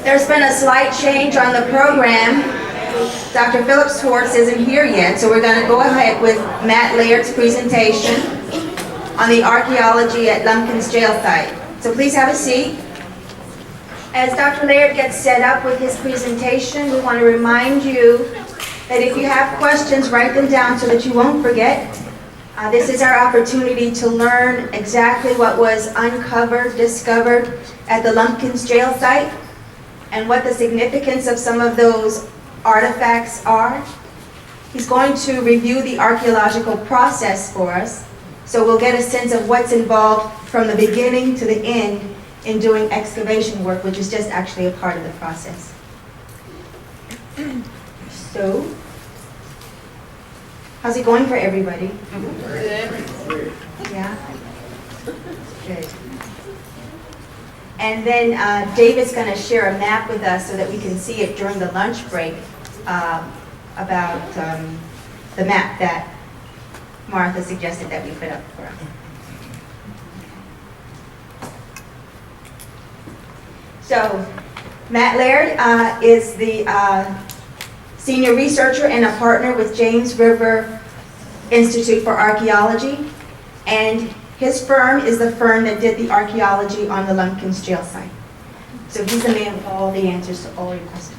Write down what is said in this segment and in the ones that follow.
There's been a slight change on the program. Dr. Philip Schwartz isn't here yet, so we're going to go ahead with Matt Laird's presentation on the archaeology at Lumpkin's jail site. So please have a seat. As Dr. Laird gets set up with his presentation, we want to remind you that if you have questions, write them down so that you won't forget. This is our opportunity to learn exactly what was uncovered, discovered at the Lumpkin's jail site, and what the significance of some of those artifacts are. He's going to review the archaeological process for us, so we'll get a sense of what's involved from the beginning to the end in doing excavation work, which is just actually a part of the process. So, how's it going for everybody? Good. Yeah? Good. And then David's going to share a map with us so that we can see it during the lunch break about the map that Martha suggested that we put up for us. So, Matt Laird is the senior researcher and a partner with James River Institute for Archaeology, and his firm is the firm that did the archaeology on the Lumpkin's jail site. So he's the man with all the answers to all your questions.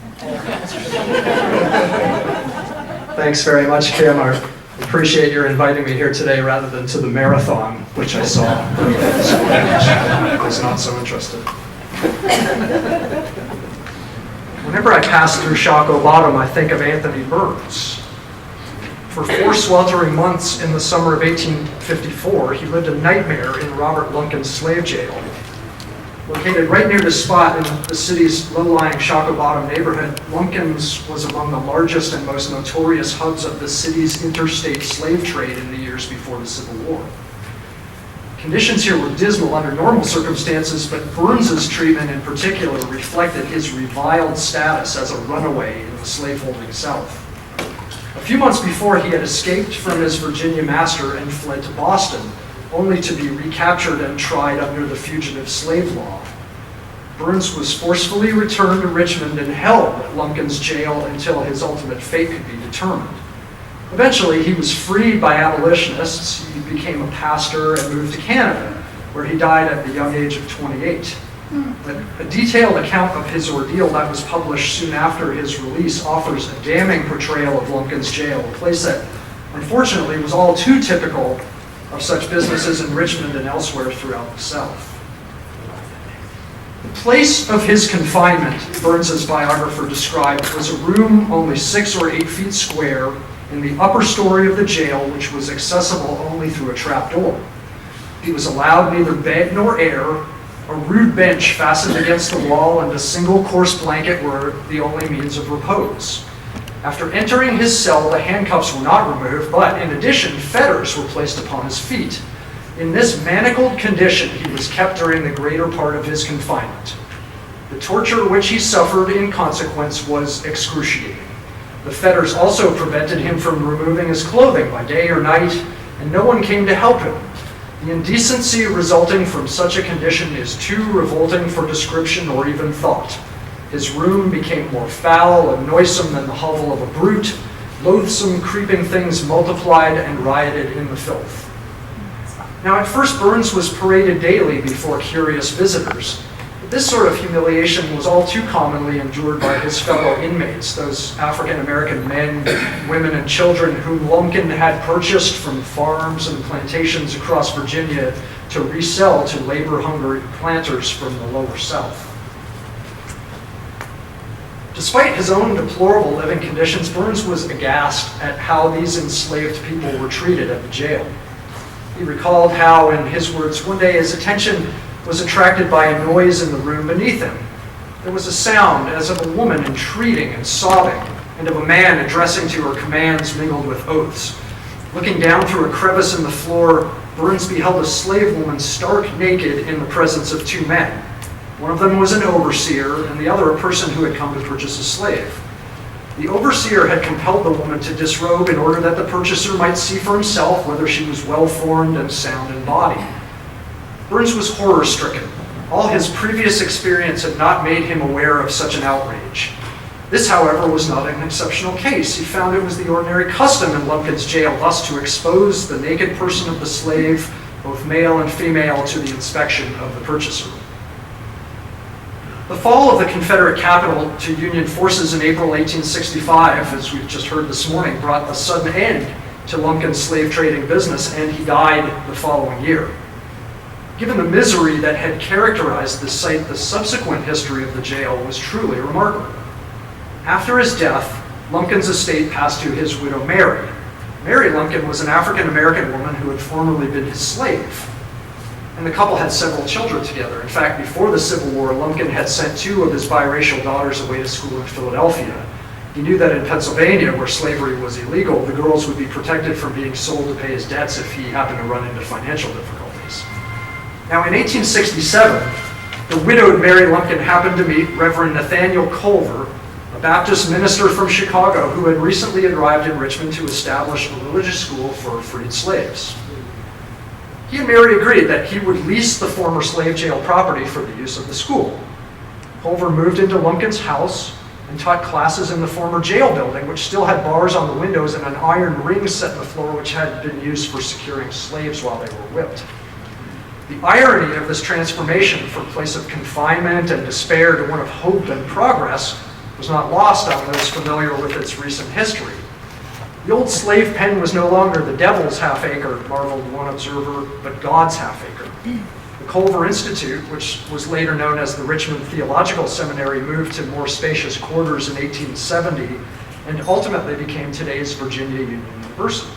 Thanks very much, Kim. I appreciate your inviting me here today rather than to the marathon, which I saw. I was not so interested. Whenever I pass through Shockoe Bottom, I think of Anthony Burns. For 4 sweltering months in the summer of 1854, he lived a nightmare in Robert Lumpkin's slave jail. Located right near the spot in the city's low-lying Shockoe Bottom neighborhood, Lumpkin's was among the largest and most notorious hubs of the city's interstate slave trade in the years before the Civil War. Conditions here were dismal under normal circumstances, but Burns's treatment in particular reflected his reviled status as a runaway in the slaveholding South. A few months before, he had escaped from his Virginia master and fled to Boston, only to be recaptured and tried under the fugitive slave law. Burns was forcefully returned to Richmond and held at Lumpkin's jail until his ultimate fate could be determined. Eventually, he was freed by abolitionists. He became a pastor and moved to Canada, where he died at the young age of 28. A detailed account of his ordeal that was published soon after his release offers a damning portrayal of Lumpkin's jail, a place that, unfortunately, was all too typical of such businesses in Richmond and elsewhere throughout the South. The place of his confinement, Burns's biographer described, was a room only 6 or 8 feet square in the upper story of the jail, which was accessible only through a trapdoor. He was allowed neither bed nor air. A rude bench fastened against the wall and a single coarse blanket were the only means of repose. After entering his cell, the handcuffs were not removed, but in addition, fetters were placed upon his feet. In this manacled condition, he was kept during the greater part of his confinement. The torture which he suffered in consequence was excruciating. The fetters also prevented him from removing his clothing by day or night, and no one came to help him. The indecency resulting from such a condition is too revolting for description or even thought. His room became more foul and noisome than the hovel of a brute. Loathsome creeping things multiplied and rioted in the filth. Now at first Burns was paraded daily before curious visitors. But this sort of humiliation was all too commonly endured by his fellow inmates, those African-American men, women, and children whom Lumpkin had purchased from farms and plantations across Virginia to resell to labor-hungry planters from the lower South. Despite his own deplorable living conditions, Burns was aghast at how these enslaved people were treated at the jail. He recalled how, in his words, one day his attention was attracted by a noise in the room beneath him. There was a sound as of a woman entreating and sobbing, and of a man addressing to her commands mingled with oaths. Looking down through a crevice in the floor, Burns beheld a slave woman stark naked in the presence of 2 men. One of them was an overseer, and the other a person who had come to purchase a slave. The overseer had compelled the woman to disrobe in order that the purchaser might see for himself whether she was well-formed and sound in body. Burns was horror-stricken. All his previous experience had not made him aware of such an outrage. This, however, was not an exceptional case. He found it was the ordinary custom in Lumpkin's jail thus to expose the naked person of the slave, both male and female, to the inspection of the purchaser. The fall of the Confederate capital to Union forces in April 1865, as we've just heard this morning, brought a sudden end to Lumpkin's slave trading business, and he died the following year. Given the misery that had characterized the site, the subsequent history of the jail was truly remarkable. After his death, Lumpkin's estate passed to his widow Mary. Mary Lumpkin was an African-American woman who had formerly been his slave. And the couple had several children together. In fact, before the Civil War, Lumpkin had sent 2 of his biracial daughters away to school in Philadelphia. He knew that in Pennsylvania, where slavery was illegal, the girls would be protected from being sold to pay his debts if he happened to run into financial difficulties. Now, in 1867, the widowed Mary Lumpkin happened to meet Reverend Nathaniel Culver, a Baptist minister from Chicago who had recently arrived in Richmond to establish a religious school for freed slaves. He and Mary agreed that he would lease the former slave jail property for the use of the school. Culver moved into Lumpkin's house and taught classes in the former jail building, which still had bars on the windows and an iron ring set in the floor which had been used for securing slaves while they were whipped. The irony of this transformation from a place of confinement and despair to one of hope and progress was not lost on those familiar with its recent history. The old slave pen was no longer the devil's half-acre, marveled one observer, but God's half-acre. The Culver Institute, which was later known as the Richmond Theological Seminary, moved to more spacious quarters in 1870 and ultimately became today's Virginia Union University.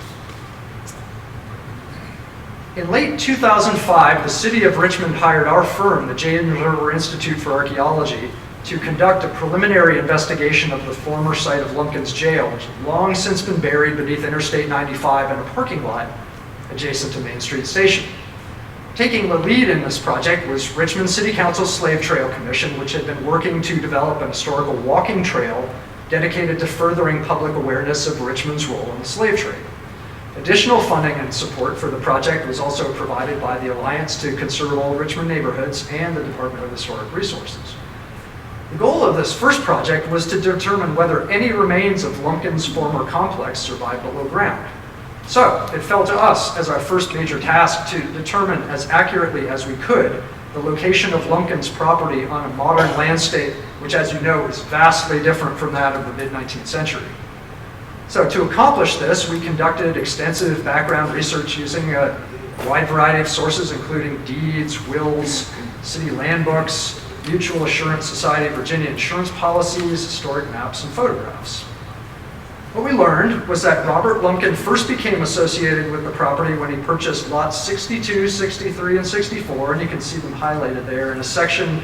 In late 2005, the city of Richmond hired our firm, the JRIR Institute for Archaeology, to conduct a preliminary investigation of the former site of Lumpkin's jail, which had long since been buried beneath Interstate 95 and a parking lot adjacent to Main Street Station. Taking the lead in this project was Richmond City Council's Slave Trail Commission, which had been working to develop an historical walking trail dedicated to furthering public awareness of Richmond's role in the slave trade. Additional funding and support for the project was also provided by the Alliance to Conserve Old Richmond Neighborhoods and the Department of Historic Resources. The goal of this first project was to determine whether any remains of Lumpkin's former complex survived below ground. So it fell to us as our first major task to determine as accurately as we could the location of Lumpkin's property on a modern landscape, which, as you know, is vastly different from that of the mid-19th century. So to accomplish this, we conducted extensive background research using a wide variety of sources, including deeds, wills, city land books, Mutual Assurance Society of Virginia insurance policies, historic maps, and photographs. What we learned was that Robert Lumpkin first became associated with the property when he purchased lots 62, 63, and 64, and you can see them highlighted there in a section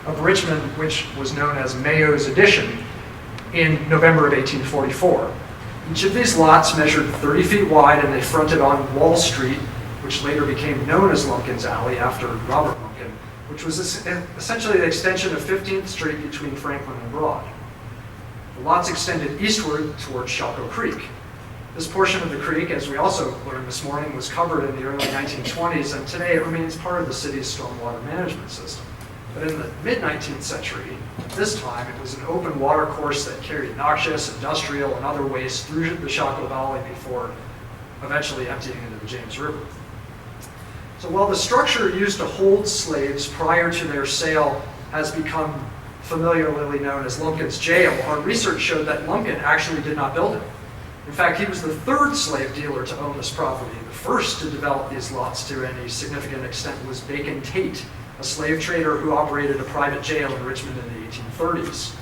of Richmond which was known as Mayo's Addition in November of 1844. Each of these lots measured 30 feet wide and they fronted on Wall Street, which later became known as Lumpkin's Alley after Robert Lumpkin, which was essentially the extension of 15th Street between Franklin and Broad. The lots extended eastward towards Shockoe Creek. This portion of the creek, as we also learned this morning, was covered in the early 1920s, and today it remains part of the city's stormwater management system. But in the mid-19th century, at this time, it was an open water course that carried noxious, industrial, and other waste through the Shockoe Valley before eventually emptying into the James River. So while the structure used to hold slaves prior to their sale has become familiarly known as Lumpkin's jail, our research showed that Lumpkin actually did not build it. In fact, he was the third slave dealer to own this property. The first to develop these lots to any significant extent was Bacon Tate, a slave trader who operated a private jail in Richmond in the 1830s.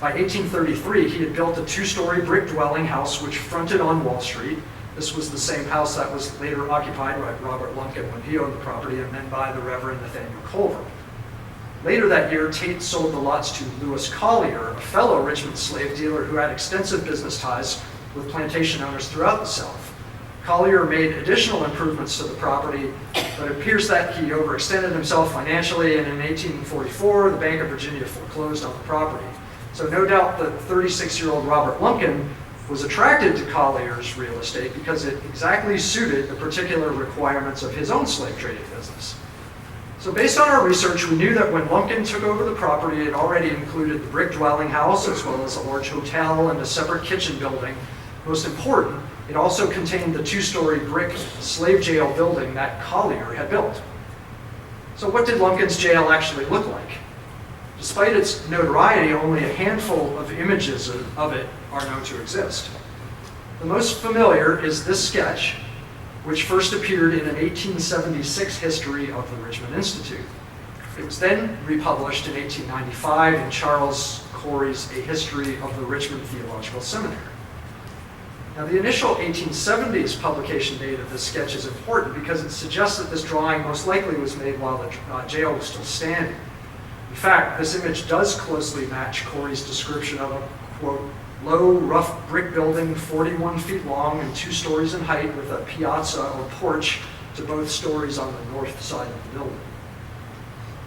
By 1833, he had built a 2-story brick dwelling house which fronted on Wall Street. This was the same house that was later occupied by Robert Lumpkin when he owned the property, and then by the Reverend Nathaniel Culver. Later that year, Tate sold the lots to Lewis Collier, a fellow Richmond slave dealer who had extensive business ties with plantation owners throughout the South. Collier made additional improvements to the property, but it appears that he overextended himself financially, and in 1844, the Bank of Virginia foreclosed on the property. So no doubt the 36-year-old Robert Lumpkin was attracted to Collier's real estate because it exactly suited the particular requirements of his own slave trading business. So based on our research, we knew that when Lumpkin took over the property, it already included the brick dwelling house as well as a large hotel and a separate kitchen building. Most important, it also contained the two-story brick slave jail building that Collier had built. So what did Lumpkin's jail actually look like? Despite its notoriety, only a handful of images of it are known to exist. The most familiar is this sketch, which first appeared in an 1876 history of the Richmond Institute. It was then republished in 1895 in Charles Corey's A History of the Richmond Theological Seminary. Now, the initial 1870s publication date of this sketch is important because it suggests that this drawing most likely was made while the jail was still standing. In fact, this image does closely match Corey's description of a, quote, low, rough brick building 41 feet long and 2 stories in height with a piazza or porch to both stories on the north side of the building.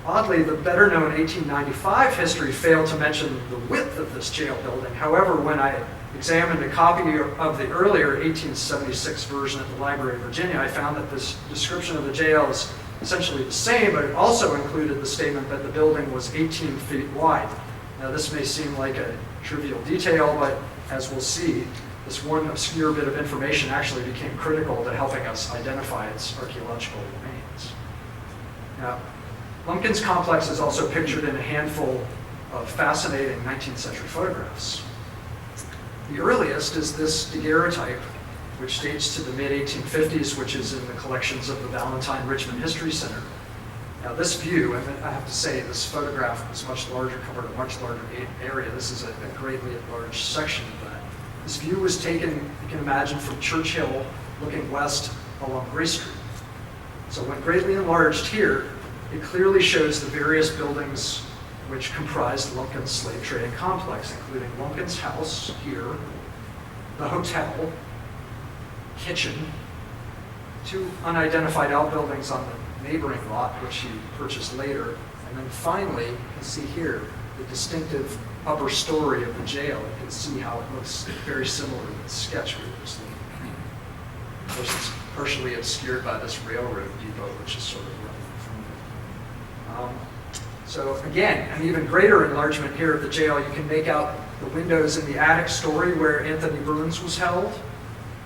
Oddly, the better-known 1895 history failed to mention the width of this jail building. However, when I examined a copy of the earlier 1876 version at the Library of Virginia, I found that this description of the jail is essentially the same, but it also included the statement that the building was 18 feet wide. Now, this may seem like a trivial detail, but as we'll see, this one obscure bit of information actually became critical to helping us identify its archaeological remains. Now, Lumpkin's complex is also pictured in a handful of fascinating 19th century photographs. The earliest is this daguerreotype, which dates to the mid-1850s, which is in the collections of the Valentine Richmond History Center. Now this view, I have to say, this photograph was much larger, covered a much larger area. This is a greatly enlarged section of that. This view was taken, you can imagine, from Churchill looking west along Gray Street. So when greatly enlarged here, it clearly shows the various buildings which comprised Lumpkin's slave trading complex, including Lumpkin's house here, the hotel, kitchen, 2 unidentified outbuildings on the neighboring lot, which he purchased later, and then finally, you can see here, the distinctive upper story of the jail. You can see how it looks very similar to the sketch we were just looking at. Of course, it's partially obscured by this railroad depot, which is sort of running in front of it. So again, an even greater enlargement here of the jail. You can make out the windows in the attic story where Anthony Burns was held,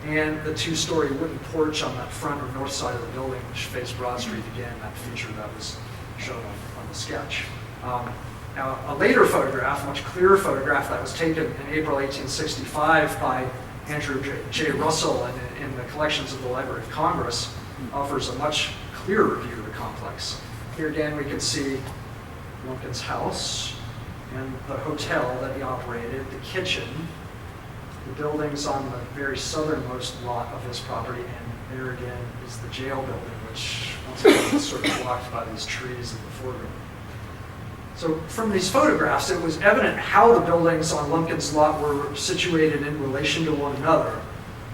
and the 2-story wooden porch on that front or north side of the building, which faced Broad Street again, that feature that was shown on the sketch. Now, a later photograph, much clearer photograph that was taken in April 1865 by Andrew J. Russell in the collections of the Library of Congress, offers a much clearer view of the complex. Here again, we can see Lumpkin's house and the hotel that he operated, the kitchen, the buildings on the very southernmost lot of his property, and there again is the jail building, which once again is sort of blocked by these trees in the foreground. So from these photographs, it was evident how the buildings on Lumpkin's lot were situated in relation to one another.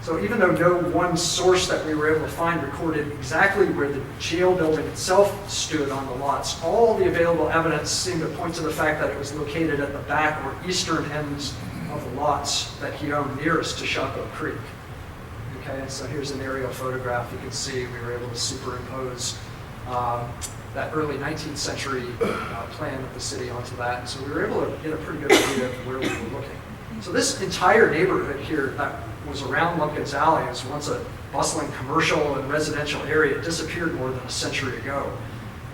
So even though no one source that we were able to find recorded exactly where the jail building itself stood on the lots, all the available evidence seemed to point to the fact that it was located at the back or eastern ends of the lots that he owned nearest to Shockoe Creek. Okay, so here's an aerial photograph. You can see we were able to superimpose that early 19th century plan of the city onto that. And so we were able to get a pretty good idea of where we were looking. So this entire neighborhood here that was around Lumpkin's Alley was once a bustling commercial and residential area. It disappeared more than a century ago.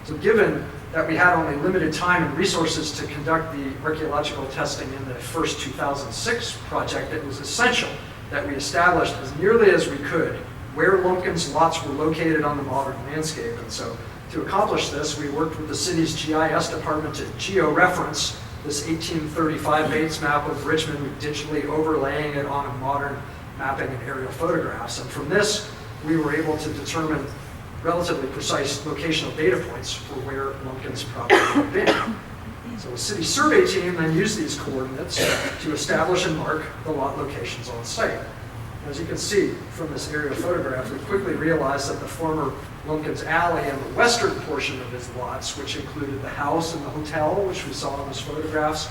So given that we had only limited time and resources to conduct the archaeological testing in the first 2006 project, it was essential that we established as nearly as we could where Lumpkin's lots were located on the modern landscape. And so to accomplish this, we worked with the city's GIS department to geo-reference this 1835 Bates map of Richmond, digitally overlaying it on a modern mapping and aerial photographs. And from this, we were able to determine relatively precise locational data points for where Lumpkin's property had been. So the city survey team then used these coordinates to establish and mark the lot locations on site. As you can see from this aerial photograph, we quickly realized that the former Lumpkin's Alley and the western portion of his lots, which included the house and the hotel, which we saw in those photographs,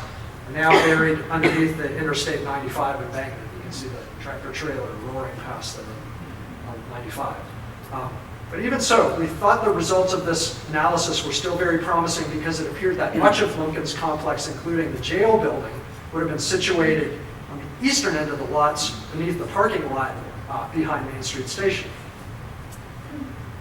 are now buried underneath the Interstate 95 embankment. You can see the tractor trailer roaring past there on 95. But even so, we thought the results of this analysis were still very promising because it appeared that much of Lumpkin's complex, including the jail building, would have been situated on the eastern end of the lots beneath the parking lot behind Main Street Station.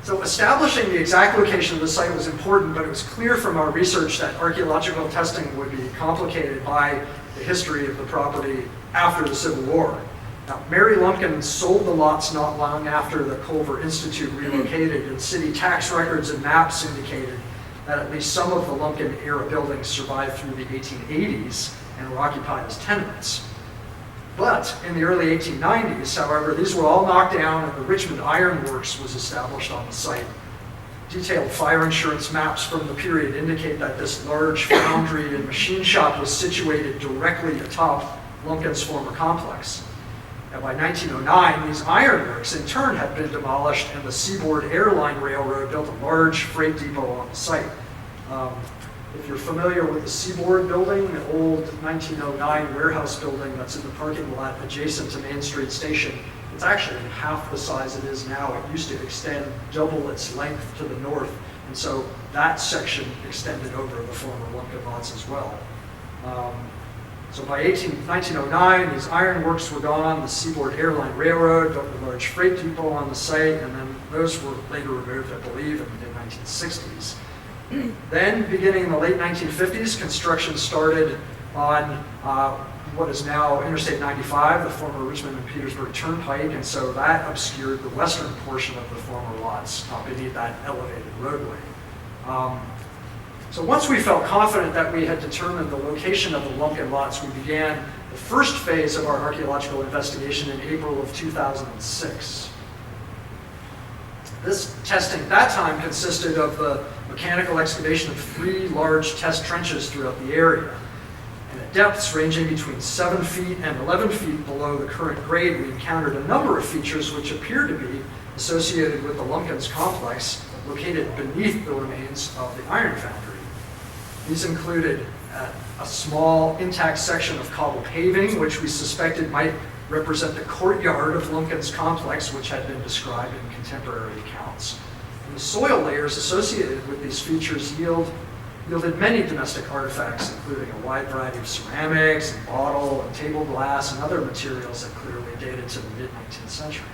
So establishing the exact location of the site was important, but it was clear from our research that archaeological testing would be complicated by the history of the property after the Civil War. Now, Mary Lumpkin sold the lots not long after the Culver Institute relocated, and city tax records and maps indicated that at least some of the Lumpkin-era buildings survived through the 1880s and were occupied as tenements. But in the early 1890s, however, these were all knocked down and the Richmond Iron Works was established on the site. Detailed fire insurance maps from the period indicate that this large foundry and machine shop was situated directly atop Lumpkin's former complex. And by 1909, these ironworks in turn had been demolished and the Seaboard Airline Railroad built a large freight depot on the site. If you're familiar with the Seaboard building, the old 1909 warehouse building that's in the parking lot adjacent to Main Street Station, it's actually half the size it is now. It used to extend double its length to the north, and so that section extended over the former Lumpkin lots as well. So by 1909, these ironworks were gone, the Seaboard Airline Railroad built a large freight depot on the site, and then those were later removed, I believe, in the 1960s. Then, beginning in the late 1950s, construction started on what is now Interstate 95, the former Richmond and Petersburg Turnpike, and so that obscured the western portion of the former lots beneath that elevated roadway. So once we felt confident that we had determined the location of the Lumpkin lots, we began the first phase of our archaeological investigation in April of 2006. This testing at that time consisted of the mechanical excavation of 3 large test trenches throughout the area. And at depths ranging between 7 feet and 11 feet below the current grade, we encountered a number of features which appeared to be associated with the Lumpkin's complex located beneath the remains of the iron foundry. These included a small intact section of cobble paving, which we suspected might represent the courtyard of Lumpkin's complex, which had been described in contemporary accounts. And the soil layers associated with these features yielded many domestic artifacts, including a wide variety of ceramics, and bottle, and table glass, and other materials that clearly dated to the mid-19th century.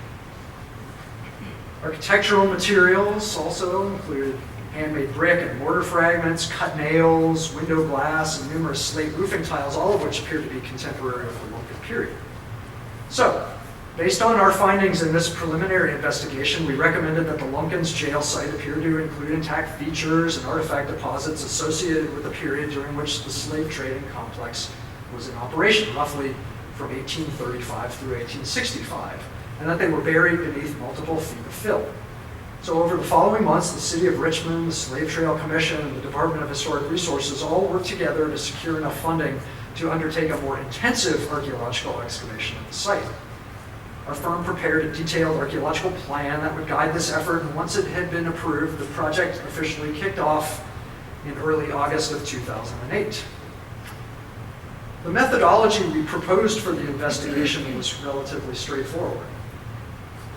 Architectural materials also included handmade brick and mortar fragments, cut nails, window glass, and numerous slate roofing tiles, all of which appear to be contemporary of the Lumpkin period. So, based on our findings in this preliminary investigation, we recommended that the Lumpkin's jail site appear to include intact features and artifact deposits associated with the period during which the slave trading complex was in operation, roughly from 1835 through 1865, and that they were buried beneath multiple feet of fill. So over the following months, the City of Richmond, the Slave Trail Commission, and the Department of Historic Resources all worked together to secure enough funding to undertake a more intensive archaeological excavation of the site. Our firm prepared a detailed archaeological plan that would guide this effort, and once it had been approved, the project officially kicked off in early August of 2008. The methodology we proposed for the investigation was relatively straightforward.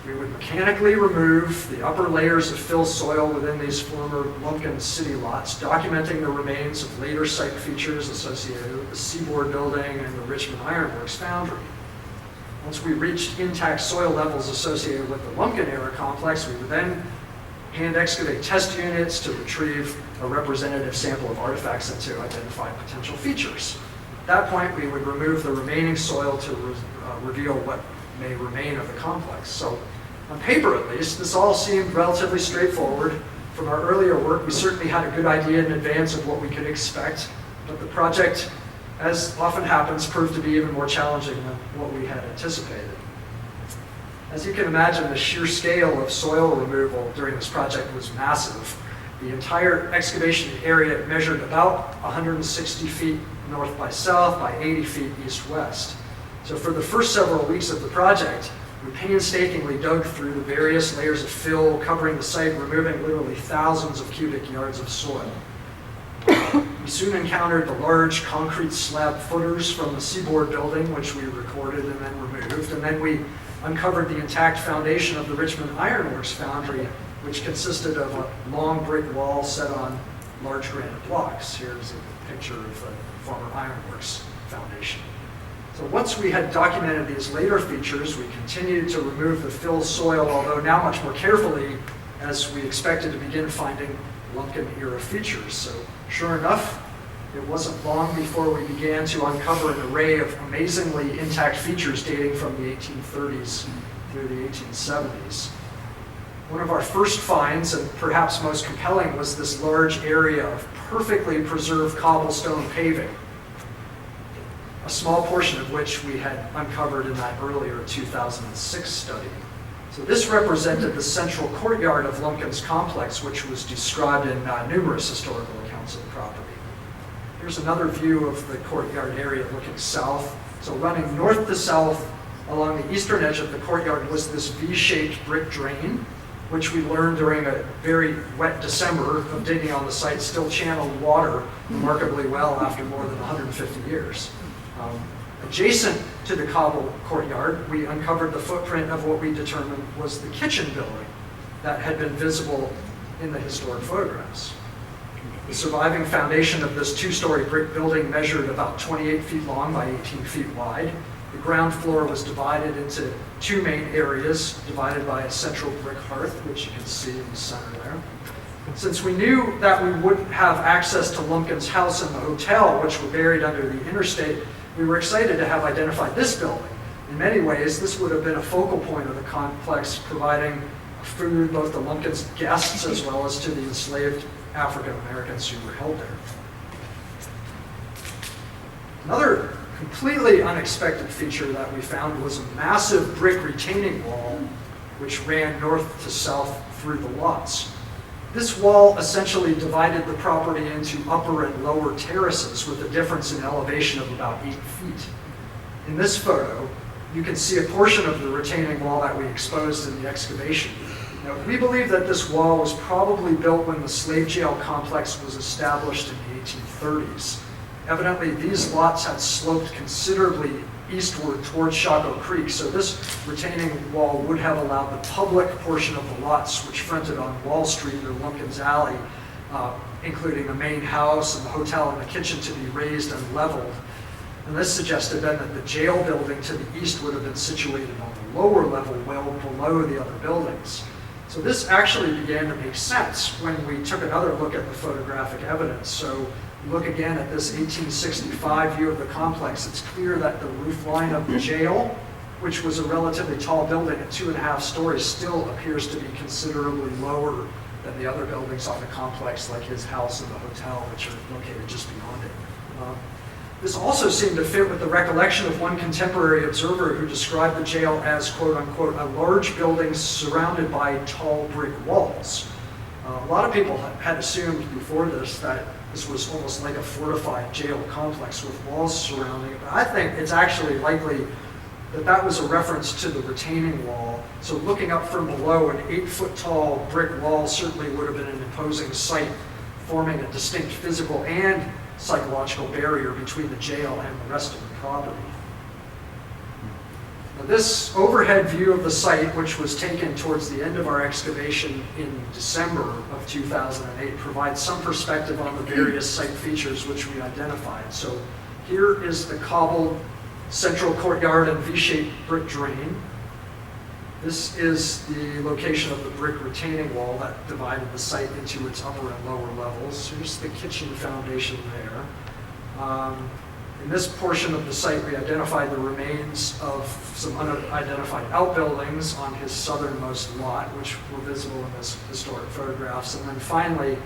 We would mechanically remove the upper layers of fill soil within these former Lumpkin city lots, documenting the remains of later site features associated with the Seaboard building and the Richmond Ironworks foundry. Once we reached intact soil levels associated with the Lumpkin era complex, we would then hand excavate test units to retrieve a representative sample of artifacts and to identify potential features. At that point, we would remove the remaining soil to reveal what may remain of the complex. So, on paper at least, this all seemed relatively straightforward. From our earlier work, we certainly had a good idea in advance of what we could expect, but the project, as often happens, proved to be even more challenging than what we had anticipated. As you can imagine, the sheer scale of soil removal during this project was massive. The entire excavation area measured about 160 feet north by south by 80 feet east-west. So for the first several weeks of the project, we painstakingly dug through the various layers of fill covering the site, removing literally thousands of cubic yards of soil. We soon encountered the large concrete slab footers from the Seaboard building, which we recorded and then removed, and then we uncovered the intact foundation of the Richmond Ironworks foundry, which consisted of a long brick wall set on large granite blocks. Here's a picture of the former ironworks foundation. So once we had documented these later features, we continued to remove the fill soil, although now much more carefully, as we expected to begin finding Lumpkin era features. So sure enough, it wasn't long before we began to uncover an array of amazingly intact features dating from the 1830s through the 1870s. One of our first finds, and perhaps most compelling, was this large area of perfectly preserved cobblestone paving, a small portion of which we had uncovered in that earlier 2006 study. So this represented the central courtyard of Lumpkin's complex, which was described in numerous historical accounts of the property. Here's another view of the courtyard area looking south. So running north to south along the eastern edge of the courtyard was this V-shaped brick drain, which we learned during a very wet December of digging on the site still channeled water remarkably well after more than 150 years. Adjacent to the cobble courtyard, we uncovered the footprint of what we determined was the kitchen building that had been visible in the historic photographs. The surviving foundation of this two-story brick building measured about 28 feet long by 18 feet wide. The ground floor was divided into two main areas, divided by a central brick hearth, which you can see in the center there. Since we knew that we wouldn't have access to Lumpkin's house and the hotel, which were buried under the interstate, we were excited to have identified this building. In many ways, this would have been a focal point of the complex, providing food both to Lumpkin's guests as well as to the enslaved African Americans who were held there. Another completely unexpected feature that we found was a massive brick retaining wall which ran north to south through the lots. This wall essentially divided the property into upper and lower terraces with a difference in elevation of about 8 feet. In this photo, you can see a portion of the retaining wall that we exposed in the excavation. Now, we believe that this wall was probably built when the slave jail complex was established in the 1830s. Evidently, these lots had sloped considerably eastward towards Chaco Creek, so this retaining wall would have allowed the public portion of the lots, which fronted on Wall Street or Lumpkin's Alley, including the main house and the hotel and the kitchen, to be raised and leveled. And this suggested then that the jail building to the east would have been situated on the lower level, well below the other buildings. So this actually began to make sense when we took another look at the photographic evidence. So look again at this 1865 view of the complex. It's clear that the roof line of the jail, which was a relatively tall building at 2.5 stories, still appears to be considerably lower than the other buildings on the complex, like his house and the hotel, which are located just beyond it. This also seemed to fit with the recollection of one contemporary observer who described the jail as, quote unquote, a large building surrounded by tall brick walls. A lot of people had assumed before this that this was almost like a fortified jail complex with walls surrounding it, but I think it's actually likely that that was a reference to the retaining wall. So looking up from below, an 8-foot tall brick wall certainly would have been an imposing sight, forming a distinct physical and psychological barrier between the jail and the rest of the property. Now, this overhead view of the site, which was taken towards the end of our excavation in December of 2008, provides some perspective on the various site features which we identified. So here is the cobbled central courtyard and V-shaped brick drain. This is the location of the brick retaining wall that divided the site into its upper and lower levels. Here's the kitchen foundation there. In this portion of the site, we identified the remains of some unidentified outbuildings on his southernmost lot, which were visible in this historic photographs. And then finally,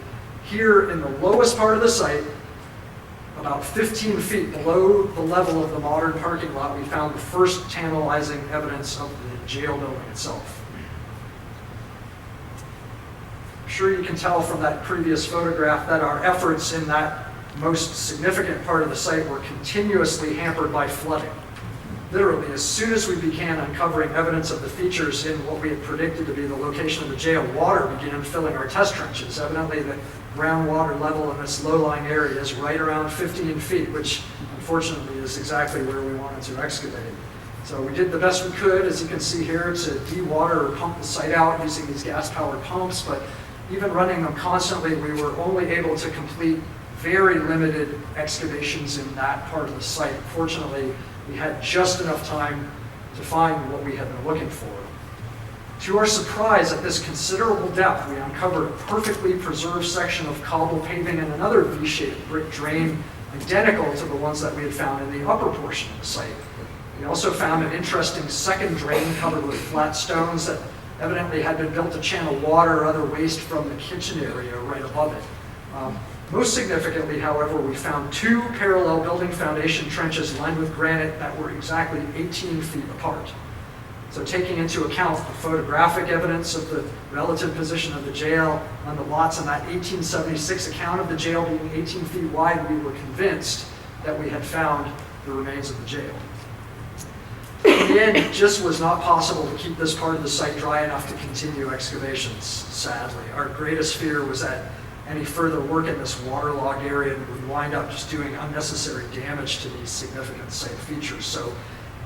here in the lowest part of the site, about 15 feet below the level of the modern parking lot, we found the first tantalizing evidence of the jail building itself. I'm sure you can tell from that previous photograph that our efforts in that most significant part of the site were continuously hampered by flooding. Literally, as soon as we began uncovering evidence of the features in what we had predicted to be the location of the jail, water began filling our test trenches. Evidently, the groundwater level in this low-lying area is right around 15 feet, which unfortunately is exactly where we wanted to excavate. So we did the best we could, as you can see here, to de-water or pump the site out using these gas-powered pumps, but even running them constantly, we were only able to complete very limited excavations in that part of the site. Fortunately, we had just enough time to find what we had been looking for. To our surprise, at this considerable depth, we uncovered a perfectly preserved section of cobble paving and another V-shaped brick drain identical to the ones that we had found in the upper portion of the site. We also found an interesting second drain covered with flat stones that evidently had been built to channel water or other waste from the kitchen area right above it. Most significantly, however, we found 2 parallel building foundation trenches lined with granite that were exactly 18 feet apart. So taking into account the photographic evidence of the relative position of the jail on the lots and that 1876 account of the jail being 18 feet wide, we were convinced that we had found the remains of the jail. In the end, it just was not possible to keep this part of the site dry enough to continue excavations, sadly. Our greatest fear was that any further work in this waterlogged area would wind up just doing unnecessary damage to these significant site features. So,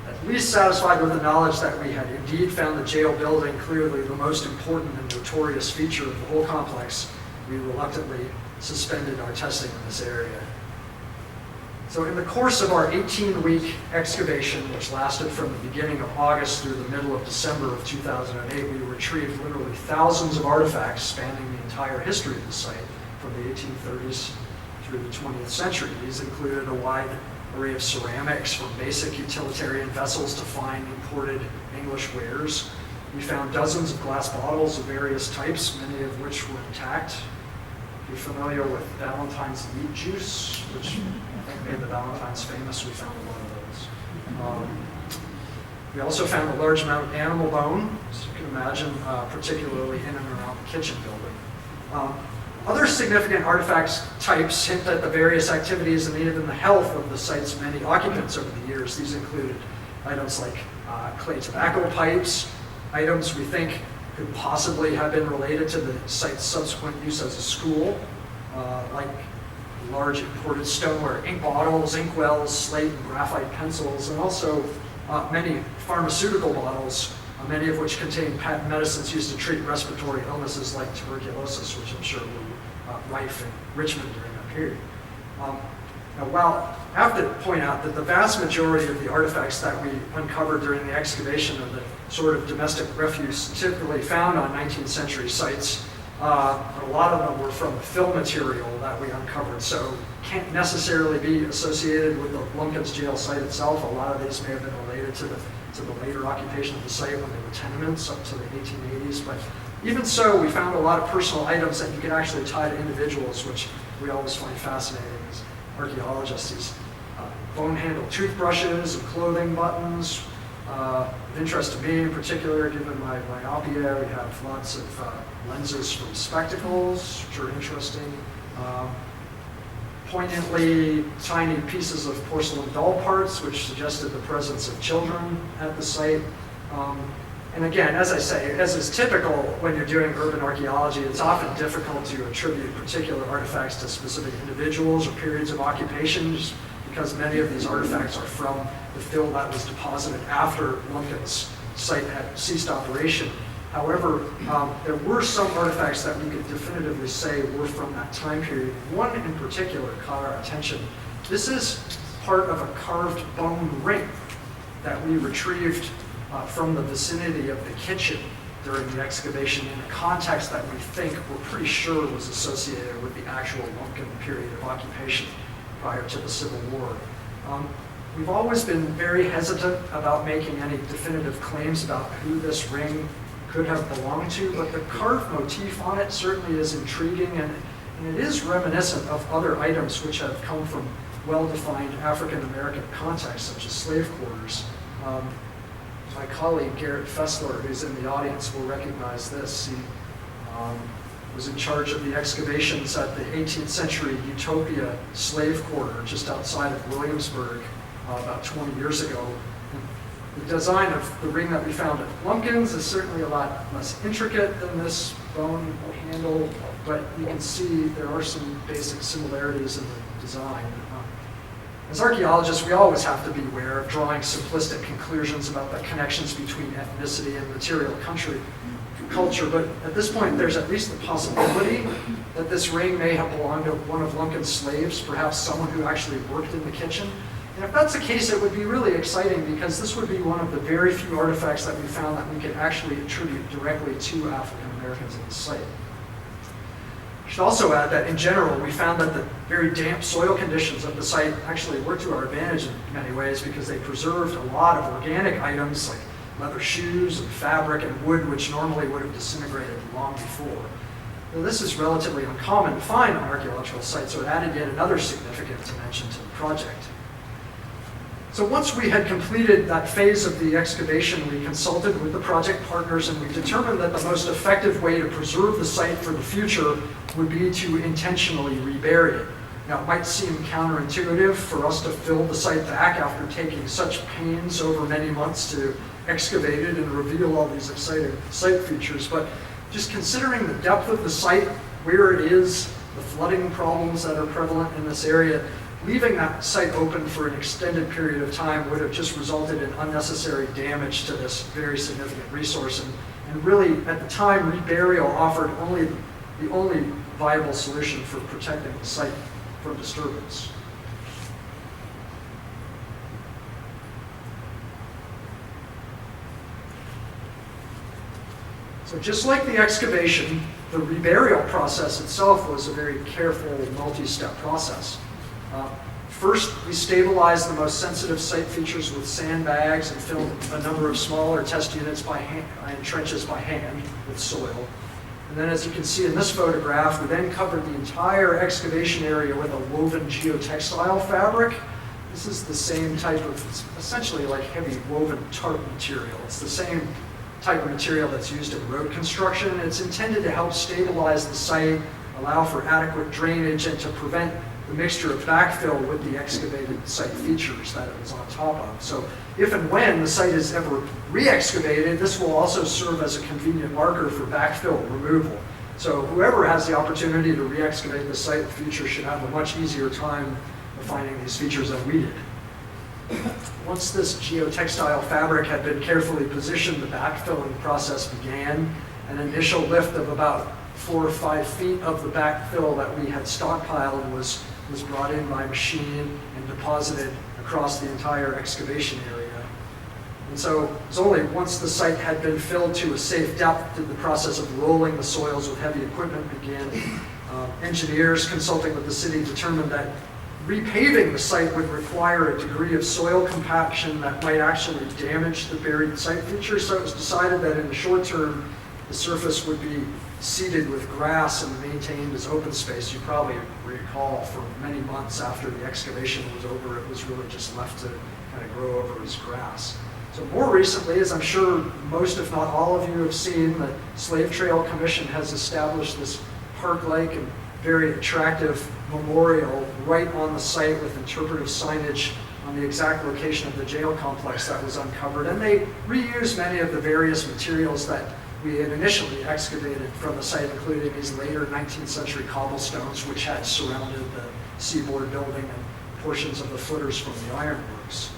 at least satisfied with the knowledge that we had indeed found the jail building clearly the most important and notorious feature of the whole complex, we reluctantly suspended our testing in this area. So in the course of our 18-week excavation, which lasted from the beginning of August through the middle of December of 2008, we retrieved literally thousands of artifacts spanning the entire history of the site from the 1830s through the 20th century. These included a wide array of ceramics, from basic utilitarian vessels to fine imported English wares. We found dozens of glass bottles of various types, many of which were intact. If you're familiar with Valentine's meat juice, which I think made the Valentines famous, we found a lot of those. We also found a large amount of animal bone, as you can imagine, particularly in and around the kitchen building. Other significant artifacts types hint at the various activities and even the health of the site's many occupants over the years. These included items like clay tobacco pipes, items we think could possibly have been related to the site's subsequent use as a school, like large imported stoneware ink bottles, ink wells, slate and graphite pencils, and also many pharmaceutical bottles, many of which contain patent medicines used to treat respiratory illnesses like tuberculosis, which I'm sure were rife in Richmond during that period. Now, while I have to point out that the vast majority of the artifacts that we uncovered during the excavation of the sort of domestic refuse typically found on 19th century sites, but a lot of them were from fill material that we uncovered, so can't necessarily be associated with the Lumpkin's jail site itself. A lot of these may have been related to the later occupation of the site when they were tenements up to the 1880s, but even so, we found a lot of personal items that you can actually tie to individuals, which we always find fascinating as archaeologists. These bone-handled toothbrushes and clothing buttons. Of interest to me in particular, given my myopia, we have lots of lenses from spectacles, which are interesting. Poignantly tiny pieces of porcelain doll parts, which suggested the presence of children at the site. And again, as I say, as is typical when you're doing urban archaeology, it's often difficult to attribute particular artifacts to specific individuals or periods of occupation, just because many of these artifacts are from the fill that was deposited after Lumpkin's site had ceased operation. However, there were some artifacts that we could definitively say were from that time period. One in particular caught our attention. This is part of a carved bone ring that we retrieved from the vicinity of the kitchen during the excavation in a context that we think we're pretty sure was associated with the actual Lumpkin period of occupation prior to the Civil War. We've always been very hesitant about making any definitive claims about who this ring could have belonged to, but the carved motif on it certainly is intriguing, and it is reminiscent of other items which have come from well-defined African American contexts, such as slave quarters. My colleague Garrett Fessler, who's in the audience, will recognize this. He was in charge of the excavations at the 18th century Utopia slave quarter just outside of Williamsburg about 20 years ago. And the design of the ring that we found at Lumpkin's is certainly a lot less intricate than this bone handle, but you can see there are some basic similarities in the design. As archaeologists, we always have to be aware of drawing simplistic conclusions about the connections between ethnicity and material culture, but at this point, there's at least the possibility that this ring may have belonged to one of Lumpkin's slaves, perhaps someone who actually worked in the kitchen. And if that's the case, it would be really exciting because this would be one of the very few artifacts that we found that we could actually attribute directly to African Americans in the site. I should also add that in general, we found that the very damp soil conditions of the site actually worked to our advantage in many ways because they preserved a lot of organic items like leather shoes and fabric and wood, which normally would have disintegrated long before. Now, this is relatively uncommon to find on archaeological sites, so it added yet another significant dimension to the project. So once we had completed that phase of the excavation, we consulted with the project partners and we determined that the most effective way to preserve the site for the future would be to intentionally rebury it. Now, it might seem counterintuitive for us to fill the site back after taking such pains over many months to excavate it and reveal all these exciting site features, but just considering the depth of the site, where it is, the flooding problems that are prevalent in this area, leaving that site open for an extended period of time would have just resulted in unnecessary damage to this very significant resource. And really, at the time, reburial offered the only viable solution for protecting the site from disturbance. So just like the excavation, the reburial process itself was a very careful, multi-step process. First, we stabilized the most sensitive site features with sandbags and filled a number of smaller test units by hand, and trenches by hand with soil. And then as you can see in this photograph, we then covered the entire excavation area with a woven geotextile fabric. This is the same type of, it's essentially like heavy woven tarp material. It's the same type of material that's used in road construction. It's intended to help stabilize the site, allow for adequate drainage, and to prevent the mixture of backfill with the excavated site features that it was on top of. So if and when the site is ever re-excavated, this will also serve as a convenient marker for backfill removal. So whoever has the opportunity to re-excavate the site in the future should have a much easier time of finding these features than we did. Once this geotextile fabric had been carefully positioned, the backfilling process began. An initial lift of about 4 or 5 feet of the backfill that we had stockpiled was brought in by machine and deposited across the entire excavation area. And so it was only once the site had been filled to a safe depth did the process of rolling the soils with heavy equipment begin. Engineers consulting with the city determined that repaving the site would require a degree of soil compaction that might actually damage the buried site features. So it was decided that in the short term, the surface would be seeded with grass and maintained as open space. You probably recall for many months after the excavation was over, it was really just left to kind of grow over as grass. So more recently, as I'm sure most, if not all of you have seen, the Slave Trail Commission has established this park-like and very attractive memorial right on the site with interpretive signage on the exact location of the jail complex that was uncovered. And they reused many of the various materials that we had initially excavated from the site, including these later 19th century cobblestones, which had surrounded the seaboard building and portions of the footers from the ironworks.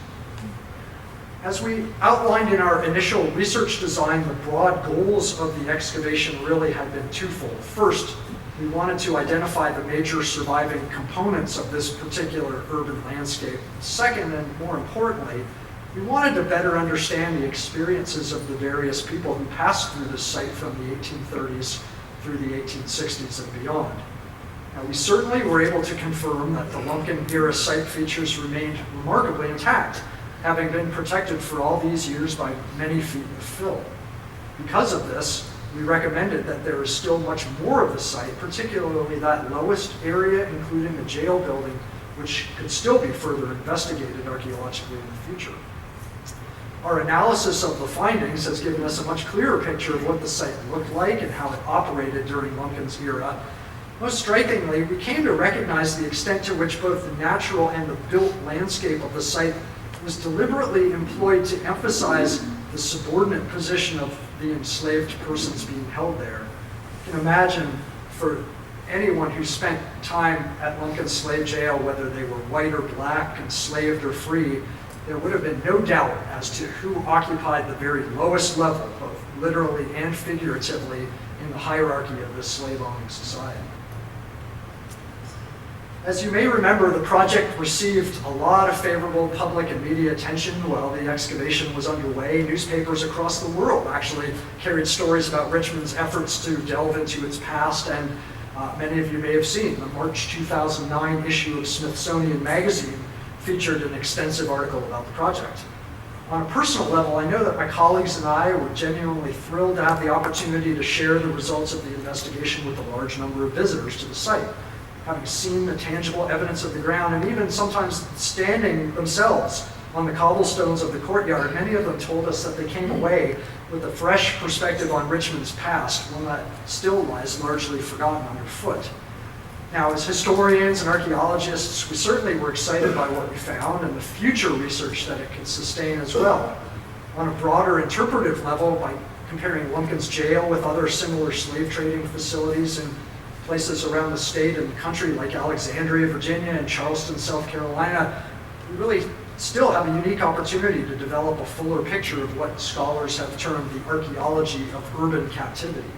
As we outlined in our initial research design, the broad goals of the excavation really had been twofold. First, we wanted to identify the major surviving components of this particular urban landscape. Second, and more importantly, we wanted to better understand the experiences of the various people who passed through this site from the 1830s through the 1860s and beyond. Now, we certainly were able to confirm that the Lumpkin era site features remained remarkably intact, having been protected for all these years by many feet of fill. Because of this, we recommended that there is still much more of the site, particularly that lowest area, including the jail building, which could still be further investigated archaeologically in the future. Our analysis of the findings has given us a much clearer picture of what the site looked like and how it operated during Lumpkin's era. Most strikingly, we came to recognize the extent to which both the natural and the built landscape of the site was deliberately employed to emphasize the subordinate position of the enslaved persons being held there. You can imagine for anyone who spent time at Lumpkin slave jail, whether they were white or black, enslaved or free, there would have been no doubt as to who occupied the very lowest level, both literally and figuratively, in the hierarchy of this slave-owning society. As you may remember, the project received a lot of favorable public and media attention while the excavation was underway. Newspapers across the world actually carried stories about Richmond's efforts to delve into its past, and many of you may have seen the March 2009 issue of Smithsonian Magazine featured an extensive article about the project. On a personal level, I know that my colleagues and I were genuinely thrilled to have the opportunity to share the results of the investigation with a large number of visitors to the site. Having seen the tangible evidence of the ground, and even sometimes standing themselves on the cobblestones of the courtyard, many of them told us that they came away with a fresh perspective on Richmond's past, one that still lies largely forgotten underfoot. Now, as historians and archaeologists, we certainly were excited by what we found and the future research that it can sustain as well. On a broader interpretive level, by comparing Lumpkin's jail with other similar slave trading facilities in places around the state and the country like Alexandria, Virginia, and Charleston, South Carolina, we really still have a unique opportunity to develop a fuller picture of what scholars have termed the archaeology of urban captivity.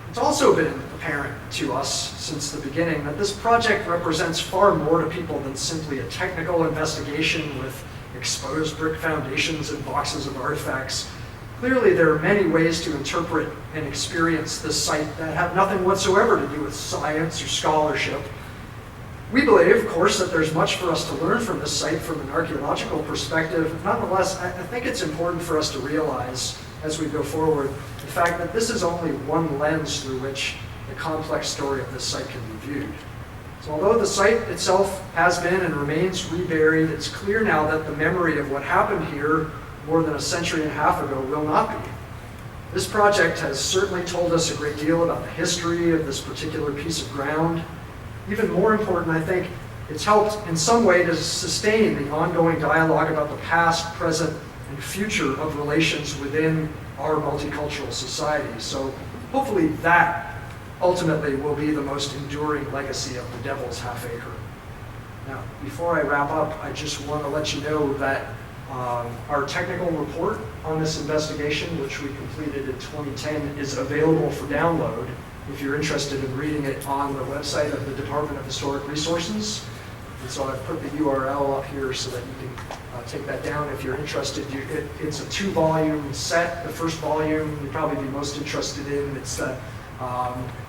It's also been apparent to us since the beginning that this project represents far more to people than simply a technical investigation with exposed brick foundations and boxes of artifacts. Clearly, there are many ways to interpret and experience this site that have nothing whatsoever to do with science or scholarship. We believe, of course, that there's much for us to learn from this site from an archaeological perspective. Nonetheless, I think it's important for us to realize as we go forward the fact that this is only one lens through which the complex story of this site can be viewed. So although the site itself has been and remains reburied, it's clear now that the memory of what happened here more than a century and a half ago will not be. This project has certainly told us a great deal about the history of this particular piece of ground. Even more important, I think, it's helped in some way to sustain the ongoing dialogue about the past, present, and future of relations within our multicultural society. So hopefully that ultimately will be the most enduring legacy of the Devil's Half Acre. Now, before I wrap up, I just want to let you know that our technical report on this investigation, which we completed in 2010, is available for download if you're interested in reading it on the website of the Department of Historic Resources. And so I've put the URL up here so that you can take that down if you're interested. It's a 2-volume set. The first volume you'd probably be most interested in. It's the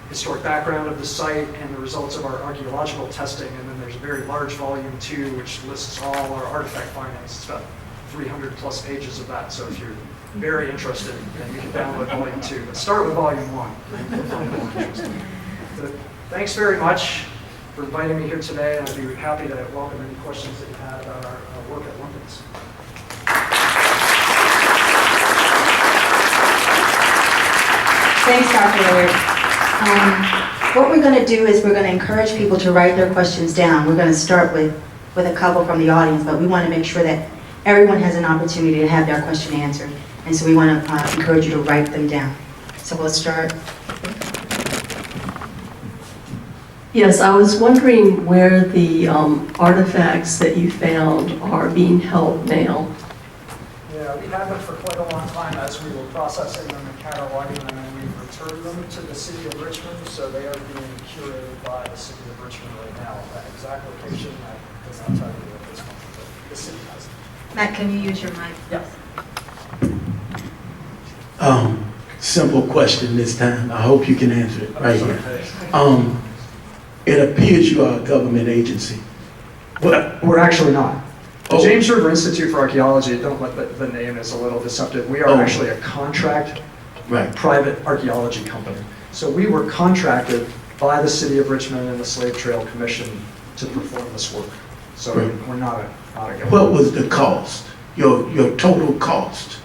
historic background of the site and the results of our archaeological testing. And then there's a very large volume 2, which lists all our artifact findings. It's about 300 plus pages of that. So if you're very interested, then you can download volume 2. But start with volume 1. So thanks very much for inviting me here today, and I'd be happy to welcome any questions that you had about our work at Lumpkin's. Thanks, Dr. Laird. What we're going to do is we're going to encourage people to write their questions down. We're going to start with a couple from the audience, but we want to make sure that everyone has an opportunity to have their question answered. And so we want to encourage you to write them down. So we'll start. Yes, I was wondering where the artifacts that you found are being held now. Yeah, we had them for quite a long time as we were processing them and cataloging them, and we've returned them to the city of Richmond, so they are being curated by the city of Richmond right now. That exact location, I cannot tell you at this moment, but the city has it. Matt, can you use your mic? Yeah. Simple question this time. I hope you can answer it right here. It appears you are a government agency. We're actually not. The Oh. James River Institute for Archaeology, don't let the name is a little deceptive. We are Oh. actually a contract Right. private archaeology company. So we were contracted by the city of Richmond and the Slave Trail Commission to perform this work. So Right. we're not a government. What was the cost? Your total cost?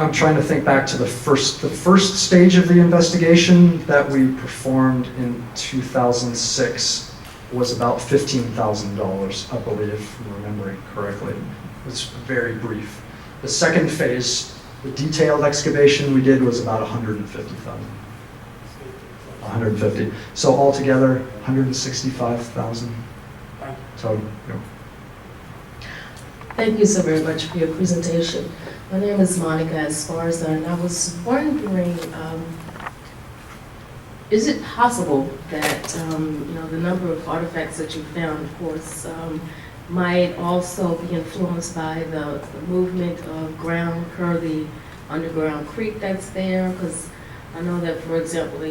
I'm trying to think back to the first stage of the investigation that we performed in 2006 was about $15,000, I believe, if I'm remembering correctly. It's very brief. The second phase, the detailed excavation we did was about $150,000. 150. So altogether, 165,000 total. Yeah. Thank you so very much for your presentation. My name is Monica Esparza, and I was wondering, is it possible that the number of artifacts that you found, of course, might also be influenced by the movement of ground per the underground creek that's there? Because I know that, for example,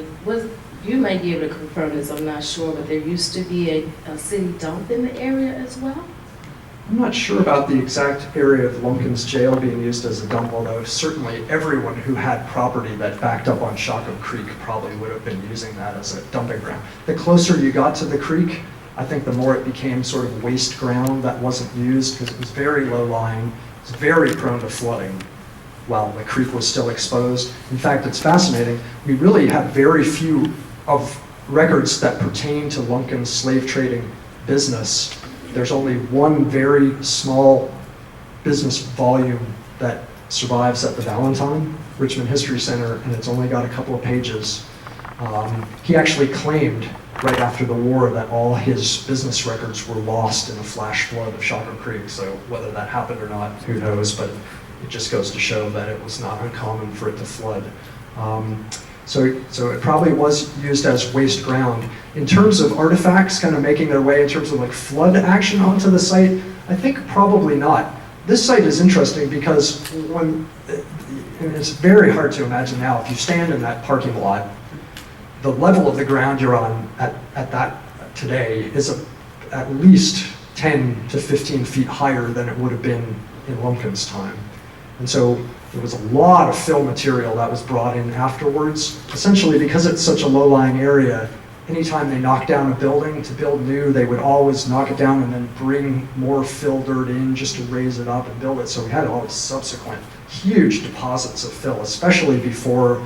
you may be able to confirm this, I'm not sure, but there used to be a city dump in the area as well? I'm not sure about the exact area of Lumpkin's jail being used as a dump, although certainly everyone who had property that backed up on Shockoe Creek probably would have been using that as a dumping ground. The closer you got to the creek, I think the more it became sort of waste ground that wasn't used because it was very low-lying, it was very prone to flooding while the creek was still exposed. In fact, it's fascinating, we really have very few of records that pertain to Lumpkin's slave trading business. There's only one very small business volume that survives at the Valentine, Richmond History Center, and it's only got a couple of pages. He actually claimed right after the war that all his business records were lost in a flash flood of Shockoe Creek. So whether that happened or not, who knows, but it just goes to show that it was not uncommon for it to flood. So it probably was used as waste ground. In terms of artifacts kind of making their way in terms of like flood action onto the site, I think probably not. This site is interesting because and it's very hard to imagine now, if you stand in that parking lot, the level of the ground you're on at that today is at least 10 to 15 feet higher than it would have been in Lumpkin's time. And so there was a lot of fill material that was brought in afterwards. Essentially, because it's such a low-lying area, anytime they knocked down a building to build new, they would always knock it down and then bring more fill dirt in just to raise it up and build it. So we had all these subsequent huge deposits of fill, especially before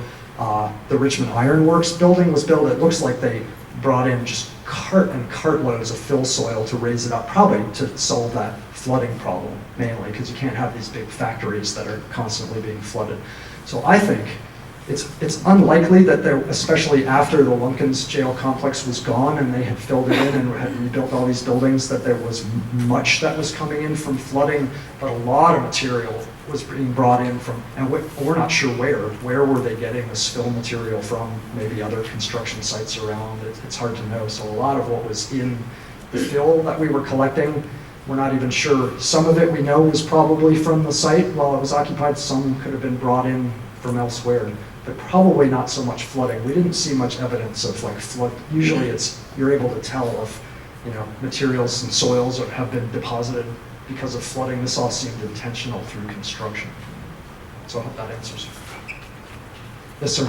the Richmond Iron Works building was built. It looks like they brought in just cart and cartloads of fill soil to raise it up, probably to solve that flooding problem mainly, because you can't have these big factories that are constantly being flooded. So I think it's unlikely that there, especially after the Lumpkin's jail complex was gone and they had filled it in and had rebuilt all these buildings, that there was much that was coming in from flooding, but a lot of material was being brought in from, and we're not sure where were they getting this fill material from, maybe other construction sites around, it's hard to know. So a lot of what was in the fill that we were collecting, we're not even sure. Some of it we know was probably from the site while it was occupied, some could have been brought in from elsewhere, but probably not so much flooding. We didn't see much evidence of like flood. Usually you're able to tell if materials and soils have been deposited because of flooding. This all seemed intentional through construction. So I hope that answers. Yes, sir.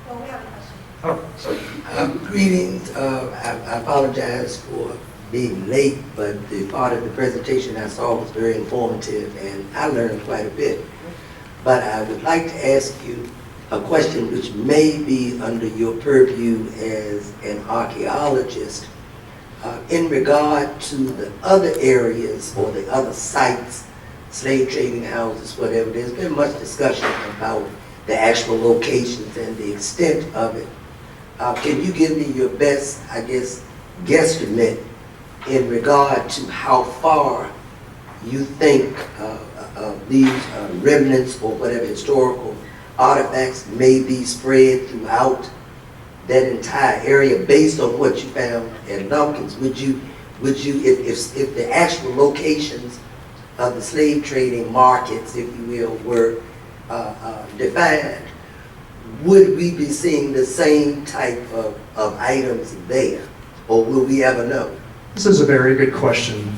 Well, we have a question. Oh, sorry. Greetings. I apologize for being late, but the part of the presentation I saw was very informative and I learned quite a bit. But I would like to ask you a question which may be under your purview as an archaeologist in regard to the other areas or the other sites, slave trading houses, whatever. There's been much discussion about the actual locations and the extent of it. Can you give me your best, I guess, guesstimate in regard to how far you think these remnants or whatever historical artifacts may be spread throughout that entire area based on what you found at Lumpkin's? Would you, if the actual locations of the slave trading markets, if you will, were defined, would we be seeing the same type of items there, or will we ever know? This is a very good question,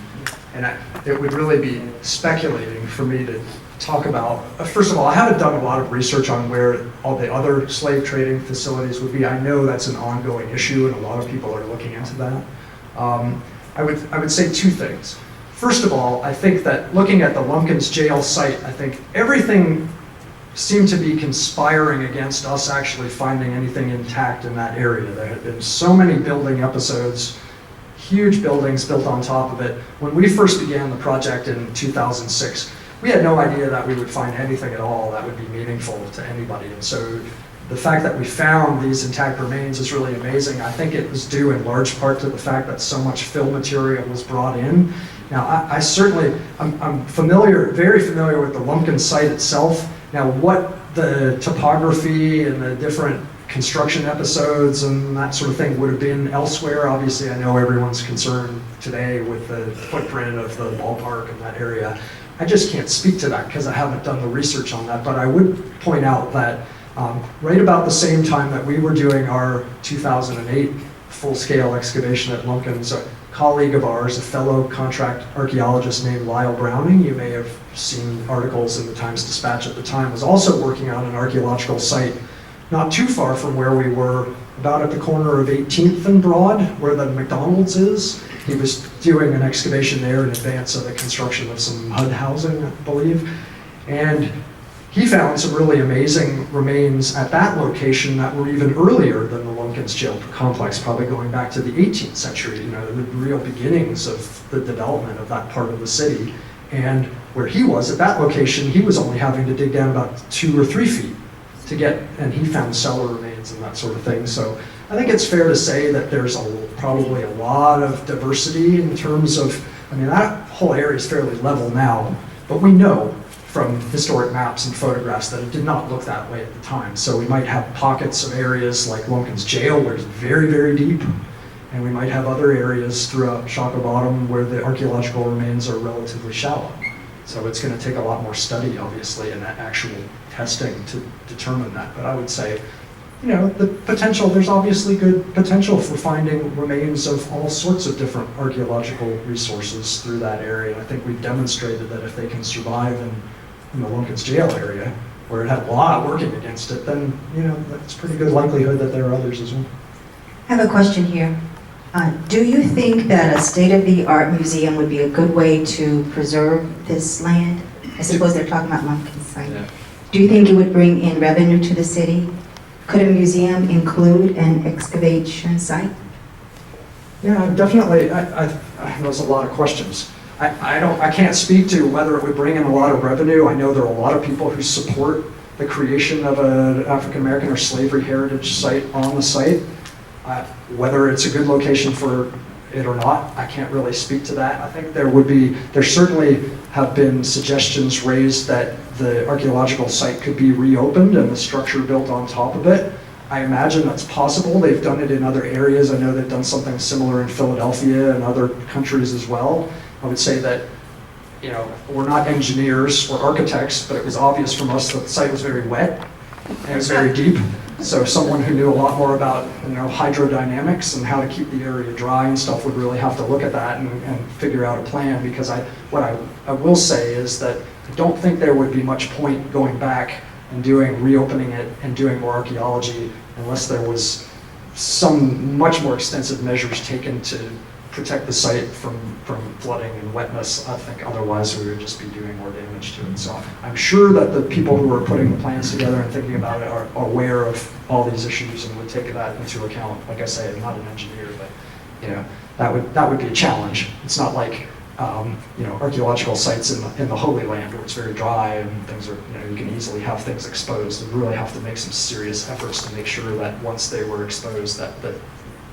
and it would really be speculating for me to talk about. First of all, I haven't done a lot of research on where all the other slave trading facilities would be. I know that's an ongoing issue, and a lot of people are looking into that. I would say two things. First of all, I think that looking at the Lumpkin's jail site, I think everything seemed to be conspiring against us actually finding anything intact in that area. There had been so many building episodes, huge buildings built on top of it. When we first began the project in 2006, we had no idea that we would find anything at all that would be meaningful to anybody. And so the fact that we found these intact remains is really amazing. I think it was due in large part to the fact that so much fill material was brought in. Now, I'm familiar, very familiar with the Lumpkin site itself. Now, what the topography and the different construction episodes and that sort of thing would have been elsewhere, obviously I know everyone's concerned today with the footprint of the ballpark in that area. I just can't speak to that because I haven't done the research on that, but I would point out that right about the same time that we were doing our 2008 full-scale excavation at Lumpkin, so a colleague of ours, a fellow contract archaeologist named Lyle Browning, you may have seen articles in the Times-Dispatch at the time, was also working on an archaeological site not too far from where we were, about at the corner of 18th and Broad, where the McDonald's is. He was doing an excavation there in advance of the construction of some HUD housing, I believe. And he found some really amazing remains at that location that were even earlier than the Lumpkin's jail complex, probably going back to the 18th century, you know, the real beginnings of the development of that part of the city. And where he was at that location, he was only having to dig down about 2 or 3 feet to get, and he found cellar remains and that sort of thing. So I think it's fair to say that there's probably a lot of diversity in terms of, I mean, that whole area is fairly level now, but we know from historic maps and photographs that it did not look that way at the time. So we might have pockets of areas like Lumpkin's jail where it's very, very deep, and we might have other areas throughout Shockoe Bottom where the archaeological remains are relatively shallow. So it's going to take a lot more study, obviously, and actual testing to determine that. But I would say, you know, the potential, there's obviously good potential for finding remains of all sorts of different archaeological resources through that area. And I think we've demonstrated that if they can survive in the Lumpkin's jail area, where it had a lot working against it, then, you know, that's pretty good likelihood that there are others as well. I have a question here. Do you think that a state-of-the-art museum would be a good way to preserve this land? I suppose they're talking about Lumpkin's site. Yeah. Do you think it would bring in revenue to the city? Could a museum include an excavation site? Yeah, definitely. There's a lot of questions. I can't speak to whether it would bring in a lot of revenue. I know there are a lot of people who support the creation of an African American or slavery heritage site on the site. Whether it's a good location for it or not, I can't really speak to that. I think there certainly have been suggestions raised that the archaeological site could be reopened and the structure built on top of it. I imagine that's possible. They've done it in other areas. I know they've done something similar in Philadelphia and other countries as well. I would say that, you know, we're not engineers or architects, but it was obvious from us that the site was very wet and it was very deep. So someone who knew a lot more about, you know, hydrodynamics and how to keep the area dry and stuff would really have to look at that and figure out a plan, because what I will say is that I don't think there would be much point going back and reopening it and doing more archaeology unless there was some much more extensive measures taken to protect the site from flooding and wetness. I think otherwise we would just be doing more damage to it. So I'm sure that the people who are putting the plans together and thinking about it are aware of all these issues and would take that into account. Like I say, I'm not an engineer, but, you know, that would be a challenge. It's not like you know, archaeological sites in the Holy Land where it's very dry and things are, you know, you can easily have things exposed. You really have to make some serious efforts to make sure that once they were exposed that the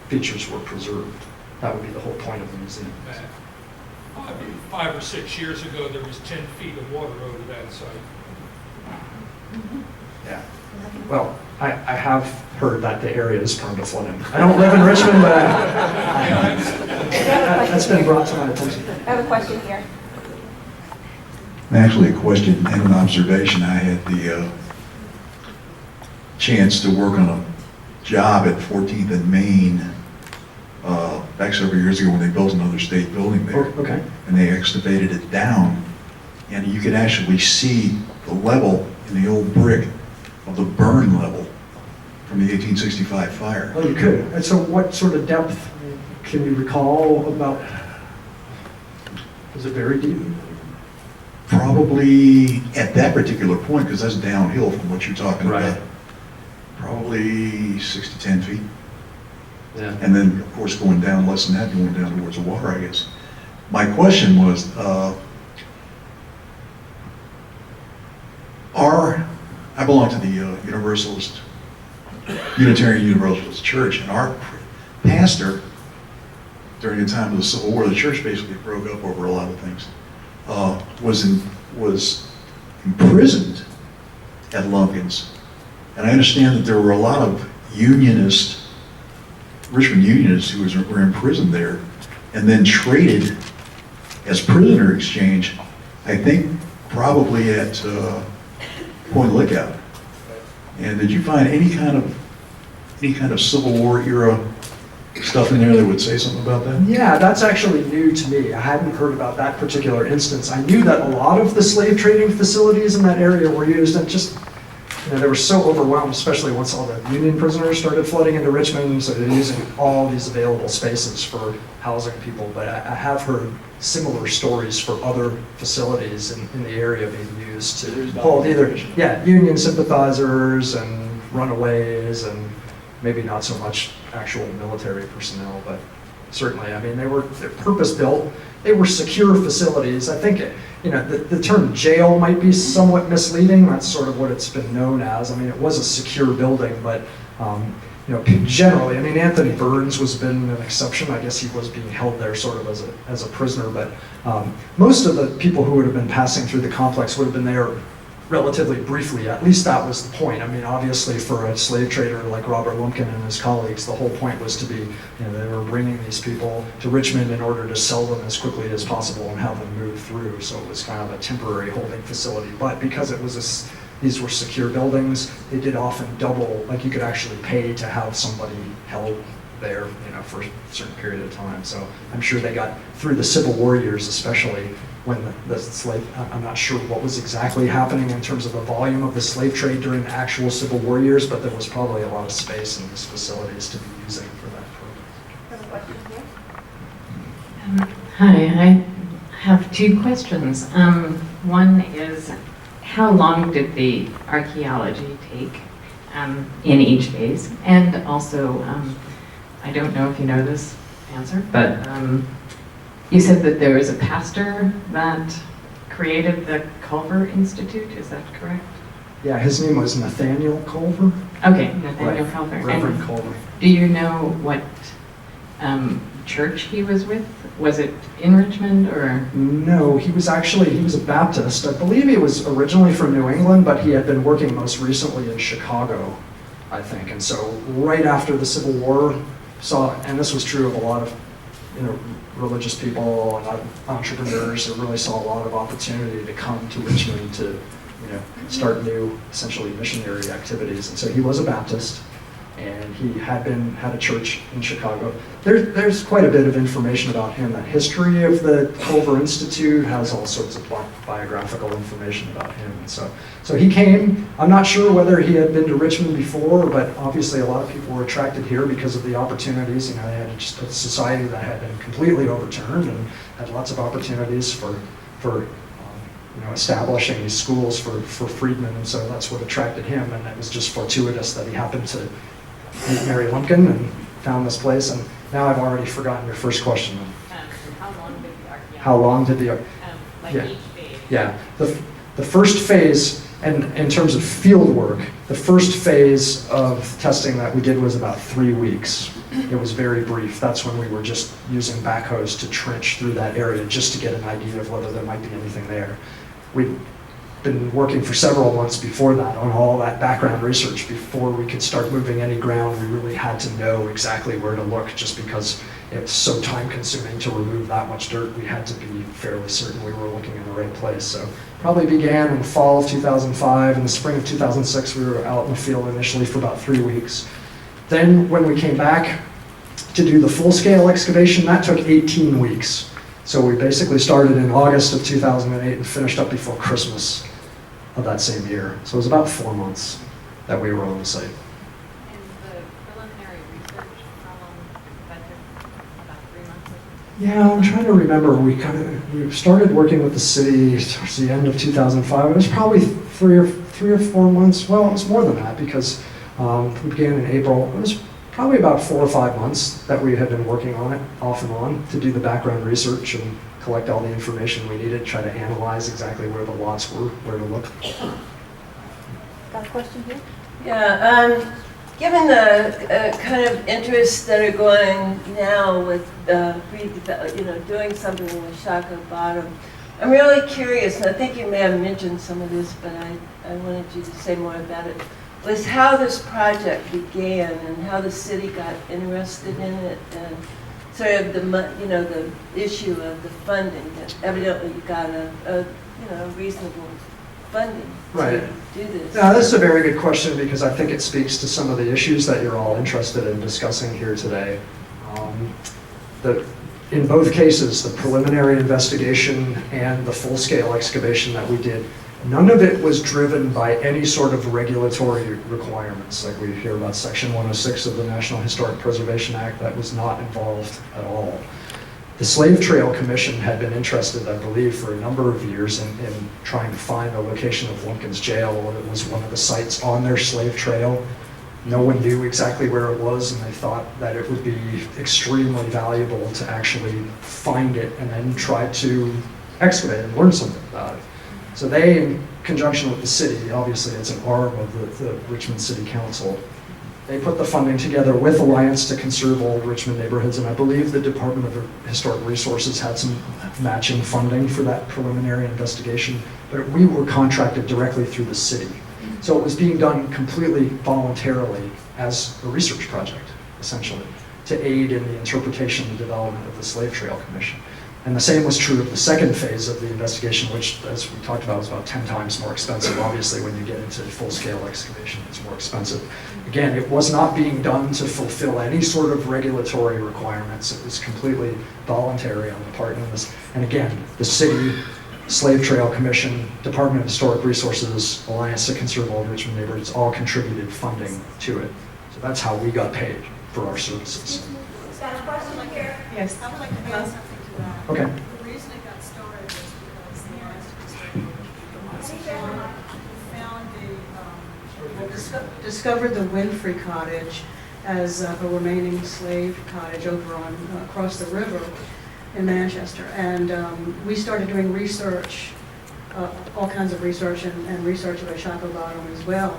features were preserved. That would be the whole point of the museum. 5 or 6 years ago, there was 10 feet of water over that site. Yeah. Well, I have heard that the area is prone to flooding. I don't live in Richmond, but that's been brought to my attention. I have a question here. Actually, a question and an observation. I had the chance to work on a job at 14th and Main back several years ago when they built another state building there. Oh, okay. And they excavated it down, and you could actually see the level in the old brick of the burn level from the 1865 fire. Oh, you could. And so what sort of depth can you recall about? Was it very deep? Probably at that particular point, because that's downhill from what you're talking about, probably 6 to 10 feet. Yeah. And then, of course, going down less than that, going down towards the water, I guess. My question was, I belong to the Universalist Unitarian Universalist church, and our pastor, during the time of the Civil War, the church basically broke up over a lot of things, was imprisoned at Lumpkin's. And I understand that there were a lot of Richmond Unionists who were imprisoned there and then traded as prisoner exchange, I think probably at Point Lookout. And did you find any kind of Civil War era stuff in there that would say something about that? Yeah, that's actually new to me. I hadn't heard about that particular instance. I knew that a lot of the slave trading facilities in that area were used, and just, they were so overwhelmed, especially once all the Union prisoners started flooding into Richmond, so they're using all these available spaces for housing people. But I have heard similar stories for other facilities in the area being used to hold either, Union sympathizers and runaways, and maybe not so much actual military personnel, but certainly, I mean, they're purpose-built. They were secure facilities. I think, the term jail might be somewhat misleading. That's sort of what it's been known as. I mean, it was a secure building, but, generally, I mean, Anthony Burns was been an exception. I guess he was being held there sort of as a prisoner, but most of the people who would have been passing through the complex would have been there relatively briefly. At least that was the point. I mean, obviously for a slave trader like Robert Lumpkin and his colleagues, the whole point was to be, they were bringing these people to Richmond in order to sell them as quickly as possible and have them move through. So it was kind of a temporary holding facility. But because it was these were secure buildings, they did often double, like you could actually pay to have somebody held there, for a certain period of time. So I'm sure they got through the Civil War years, especially when the slave, I'm not sure what was exactly happening in terms of the volume of the slave trade during the actual Civil War years, but there was probably a lot of space in these facilities to be using for that purpose. Hi, I have two questions. One is, how long did the archaeology take in each phase? And also, I don't know if you know this answer, but you said that there was a pastor that created the Culver Institute, is that correct? Yeah, his name was Nathaniel Culver. Okay, Nathaniel Right. Culver. Reverend And Culver. do you know what church he was with? Was it in Richmond or? No, he was a Baptist. I believe he was originally from New England, but he had been working most recently in Chicago, I think. And so right after the Civil War, and this was true of a lot of, religious people and entrepreneurs who really saw a lot of opportunity to come to Richmond to, start new, essentially missionary activities. And so he was a Baptist, and he had a church in Chicago. There's quite a bit of information about him. The history of the Culver Institute has all sorts of biographical information about him. And so he came. I'm not sure whether he had been to Richmond before, but obviously a lot of people were attracted here because of the opportunities. They had just a society that had been completely overturned and had lots of opportunities for establishing these schools for freedmen, and so that's what attracted him. And it was just fortuitous that he happened to meet Mary Lumpkin and found this place. And now I've already forgotten your first question. How long did the archaeology? How long did the yeah. Each phase? Yeah, the first phase, and in terms of field work, the first phase of testing that we did was about 3 weeks. It was very brief. That's when we were just using backhoes to trench through that area just to get an idea of whether there might be anything there. We'd been working for several months before that on all that background research. Before we could start moving any ground, we really had to know exactly where to look, just because it's so time consuming to remove that much dirt. We had to be fairly certain we were looking in the right place. So probably began in the fall of 2005. In the spring of 2006, we were out in the field initially for about 3 weeks. Then when we came back to do the full-scale excavation, that took 18 weeks. So we basically started in August of 2008 and finished up before Christmas of that same year. So it was about 4 months that we were on the site. And the preliminary research, how long did that take? About 3 months? Yeah, I'm trying to remember. We started working with the city towards the end of 2005. It was probably three or 4 months. Well, it was more than that, because we began in April. It was probably about 4 or 5 months that we had been working on it, off and on, to do the background research and collect all the information we needed, try to analyze exactly where the lots were, where to look. Got a question here? Yeah, Given the kind of interests that are going now with doing something with Shaka Bottom, I'm really curious, and I think you may have mentioned some of this, but I wanted you to say more about it, was how this project began and how the city got interested in it, and sort of the issue of the funding, that evidently you got a reasonable funding Right. to do this. Now, this is a very good question because I think it speaks to some of the issues that you're all interested in discussing here today. In both cases, the preliminary investigation and the full-scale excavation that we did, none of it was driven by any sort of regulatory requirements. Like we hear about Section 106 of the National Historic Preservation Act, that was not involved at all. The Slave Trail Commission had been interested, I believe, for a number of years in trying to find a location of Lumpkin's jail. It was one of the sites on their slave trail. No one knew exactly where it was, and they thought that it would be extremely valuable to actually find it and then try to excavate and learn something about it. So they, in conjunction with the city, obviously it's an arm of the Richmond City Council, they put the funding together with Alliance to Conserve Old Richmond Neighborhoods, and I believe the Department of Historic Resources had some matching funding for that preliminary investigation, but we were contracted directly through the city. So it was being done completely voluntarily as a research project, essentially, to aid in the interpretation and development of the Slave Trail Commission. And the same was true of the second phase of the investigation, which, as we talked about, was about 10 times more expensive. Obviously, when you get into full-scale excavation, it's more expensive. Again, it was not being done to fulfill any sort of regulatory requirements. It was completely voluntary on the part of this. And again, the city, Slave Trail Commission, Department of Historic Resources, Alliance to Conserve Old Richmond Neighborhoods all contributed funding to it. So that's how we got paid for our services. Got a question here? Yes. I would like to add something to that. Okay. The reason it got started was because the Alliance to Conserve discovered the Winfrey Cottage as a remaining slave cottage over on across the river in Manchester, and we started doing research, all kinds of research, and research about Shaka Bottom as well.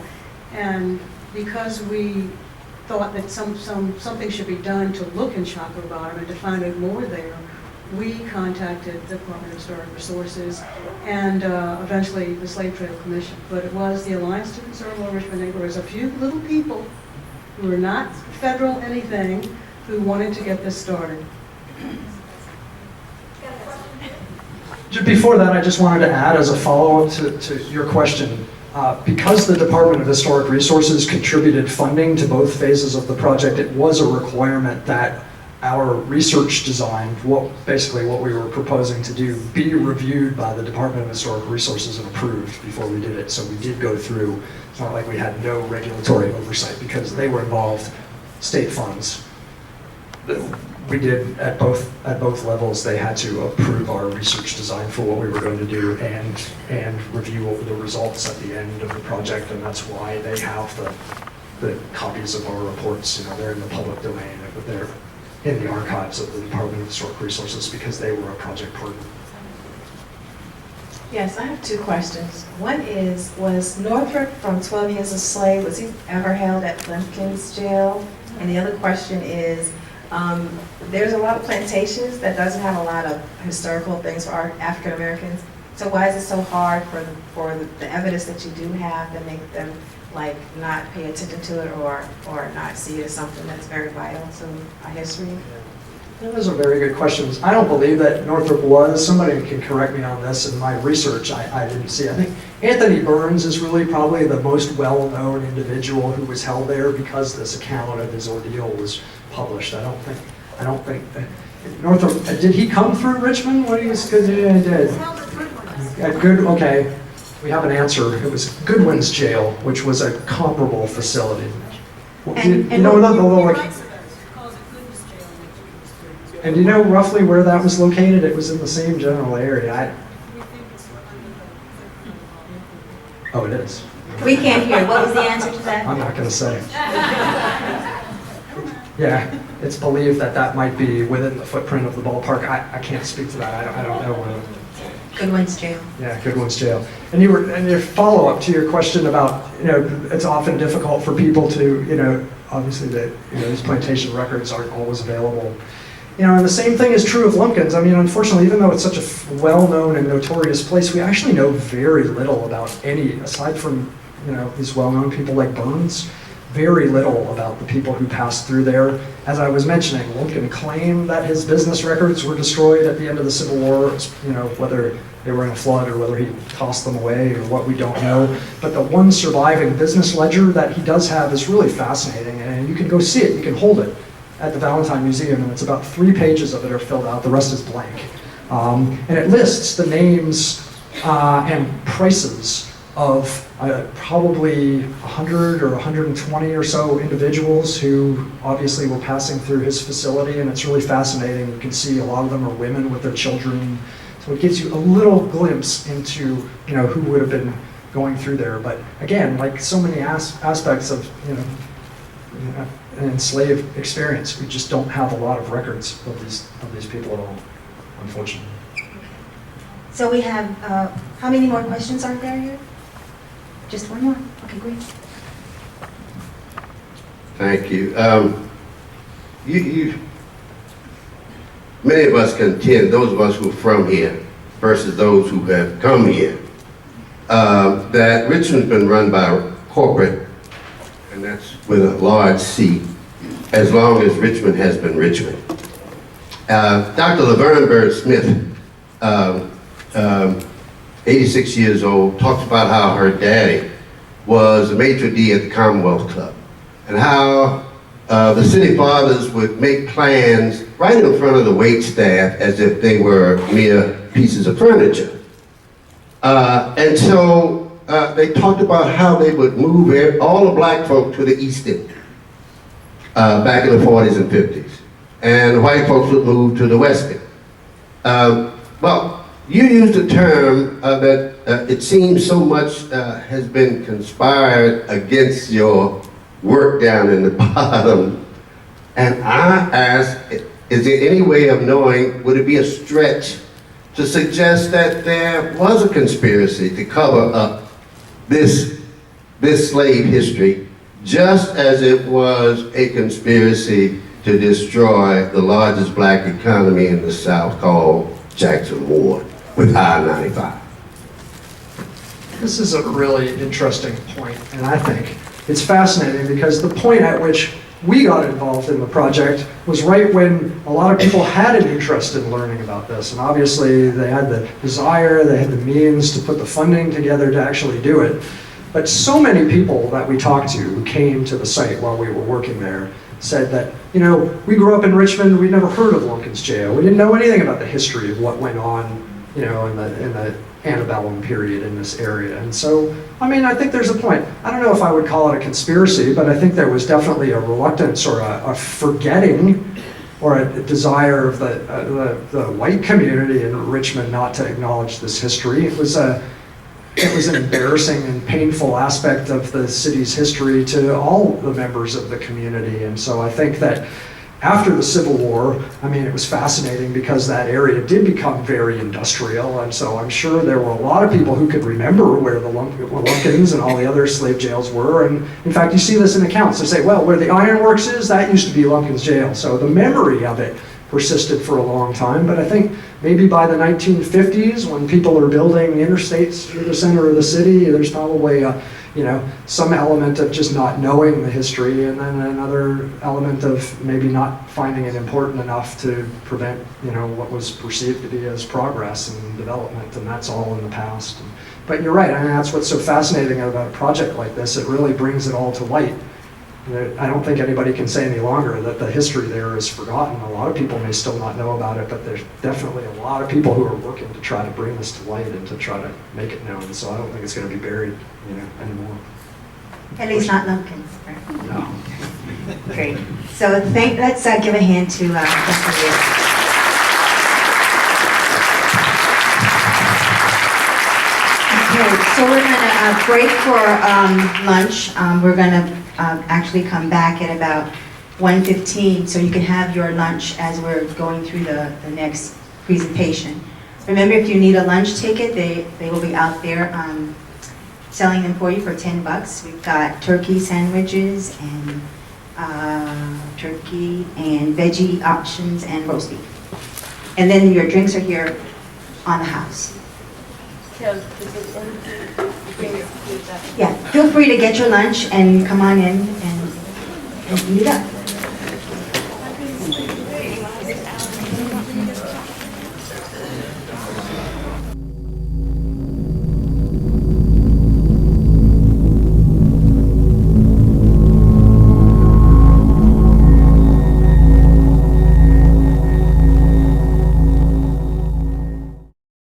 And because we thought that something should be done to look in Shaka Bottom and to find out more there, we contacted the Department of Historic Resources and eventually the Slave Trail Commission. But it was the Alliance to Conserve Old Richmond Neighborhoods, a few little people who were not federal anything, who wanted to get this started. Before that, I just wanted to add, as a follow-up to your question, because the Department of Historic Resources contributed funding to both phases of the project, it was a requirement that our research design, basically what we were proposing to do, be reviewed by the Department of Historic Resources and approved before we did it. So we did go through. It's not like we had no regulatory oversight because they were involved, state funds. We did at both levels. They had to approve our research design for what we were going to do and review the results at the end of the project, and that's why they have the copies of our reports. They're in the public domain, but they're in the archives of the Department of Historic Resources because they were a project partner. Yes, I have two questions. One is, was Northrop from 12 Years a Slave, was he ever held at Lumpkin's jail? And the other question is, there's a lot of plantations that doesn't have a lot of historical things for African Americans. So why is it so hard for the evidence that you do have to make them not pay attention to it or not see it as something that's very vital to our history? Yeah, those are very good questions. I don't believe that Northrop was. Somebody can correct me on this. In my research, I didn't see. I think Anthony Burns is really probably the most well-known individual who was held there because this account of his ordeal was published. I don't think Northrop, did he come through Richmond when he was, yeah, he did. Okay, we have an answer. It was Goodwin's jail, which was a comparable facility. And do you know roughly where that was located? It was in the same general area. Oh, it is. We can't hear. What was the answer to that? I'm not going to say. Yeah, it's believed that might be within the footprint of the ballpark. I can't speak to that. I don't know. Goodwin's Jail. Yeah, Goodwin's Jail. And your follow-up to your question about, it's often difficult for people to, obviously these plantation records aren't always available. And the same thing is true of Lumpkins. I mean, unfortunately, even though it's such a well-known and notorious place, we actually know very little about any, aside from, these well-known people like Burns, very little about the people who passed through there. As I was mentioning, Lumpkin claimed that his business records were destroyed at the end of the Civil War, whether they were in a flood or whether he tossed them away or what, we don't know. But the one surviving business ledger that he does have is really fascinating, and you can go see it, you can hold it at the Valentine Museum, and it's about 3 pages of it are filled out, the rest is blank. And it lists the names and prices of probably 100 or 120 or so individuals who obviously were passing through his facility, and it's really fascinating. You can see a lot of them are women with their children. So it gives you a little glimpse into who would have been going through there. But again, like so many aspects of an enslaved experience, we just don't have a lot of records of these people at all, unfortunately. So we have, how many more questions are there here? Just one more? Okay, great. Thank you. Many of us contend, those of us who are from here versus those who have come here, that Richmond's been run by corporate, and that's with a large C, as long as Richmond has been Richmond. Dr. Laverne Bird Smith, 86 years old, talks about how her daddy was a maitre d' at the Commonwealth Club, and how the city fathers would make plans right in front of the wait staff as if they were mere pieces of furniture. And so they talked about how they would move all the black folk to the East End back in the 40s and 50s. And the white folks would move to the West End. Well, you used a term that it seems so much has been conspired against your work down in the bottom. And I ask, is there any way of knowing, would it be a stretch to suggest that there was a conspiracy to cover up this slave history, just as it was a conspiracy to destroy the largest black economy in the South, called Jackson Ward, with I-95? This is a really interesting point, and I think it's fascinating because the point at which we got involved in the project was right when a lot of people had an interest in learning about this, and obviously they had the desire, they had the means to put the funding together to actually do it. But so many people that we talked to who came to the site while we were working there said that, we grew up in Richmond, we never heard of Lumpkin's Jail. We didn't know anything about the history of what went on, in the antebellum period in this area. And so, I think there's a point. I don't know if I would call it a conspiracy, but I think there was definitely a reluctance or a forgetting or a desire of the white community in Richmond not to acknowledge this history. It was an embarrassing and painful aspect of the city's history to all the members of the community. And so I think that after the Civil War, it was fascinating because that area did become very industrial, and so I'm sure there were a lot of people who could remember where the Lumpkins and all the other slave jails were, and in fact you see this in accounts. They say, well, where the ironworks is, that used to be Lumpkin's Jail. So the memory of it persisted for a long time, but I think maybe by the 1950s, when people are building interstates through the center of the city, there's probably some element of just not knowing the history, and then another element of maybe not finding it important enough to prevent, what was perceived to be as progress and development, and that's all in the past. But you're right, that's what's so fascinating about a project like this. It really brings it all to light. I don't think anybody can say any longer that the history there is forgotten. A lot of people may still not know about it, but there's definitely a lot of people who are working to try to bring this to light and to try to make it known. So I don't think it's going to be buried, anymore. At least not Lumpkins. Right? No. Great. So let's give a hand to Dr. Laird. Okay, so we're going to break for lunch. We're going to actually come back at about 1:15, so you can have your lunch as we're going through the next presentation. Remember, if you need a lunch ticket, they will be out there selling them for you for $10. We've got turkey sandwiches and turkey and veggie options and roast beef. And then your drinks are here on the house. So, is it empty? Yeah, feel free to get your lunch and come on in and meet up.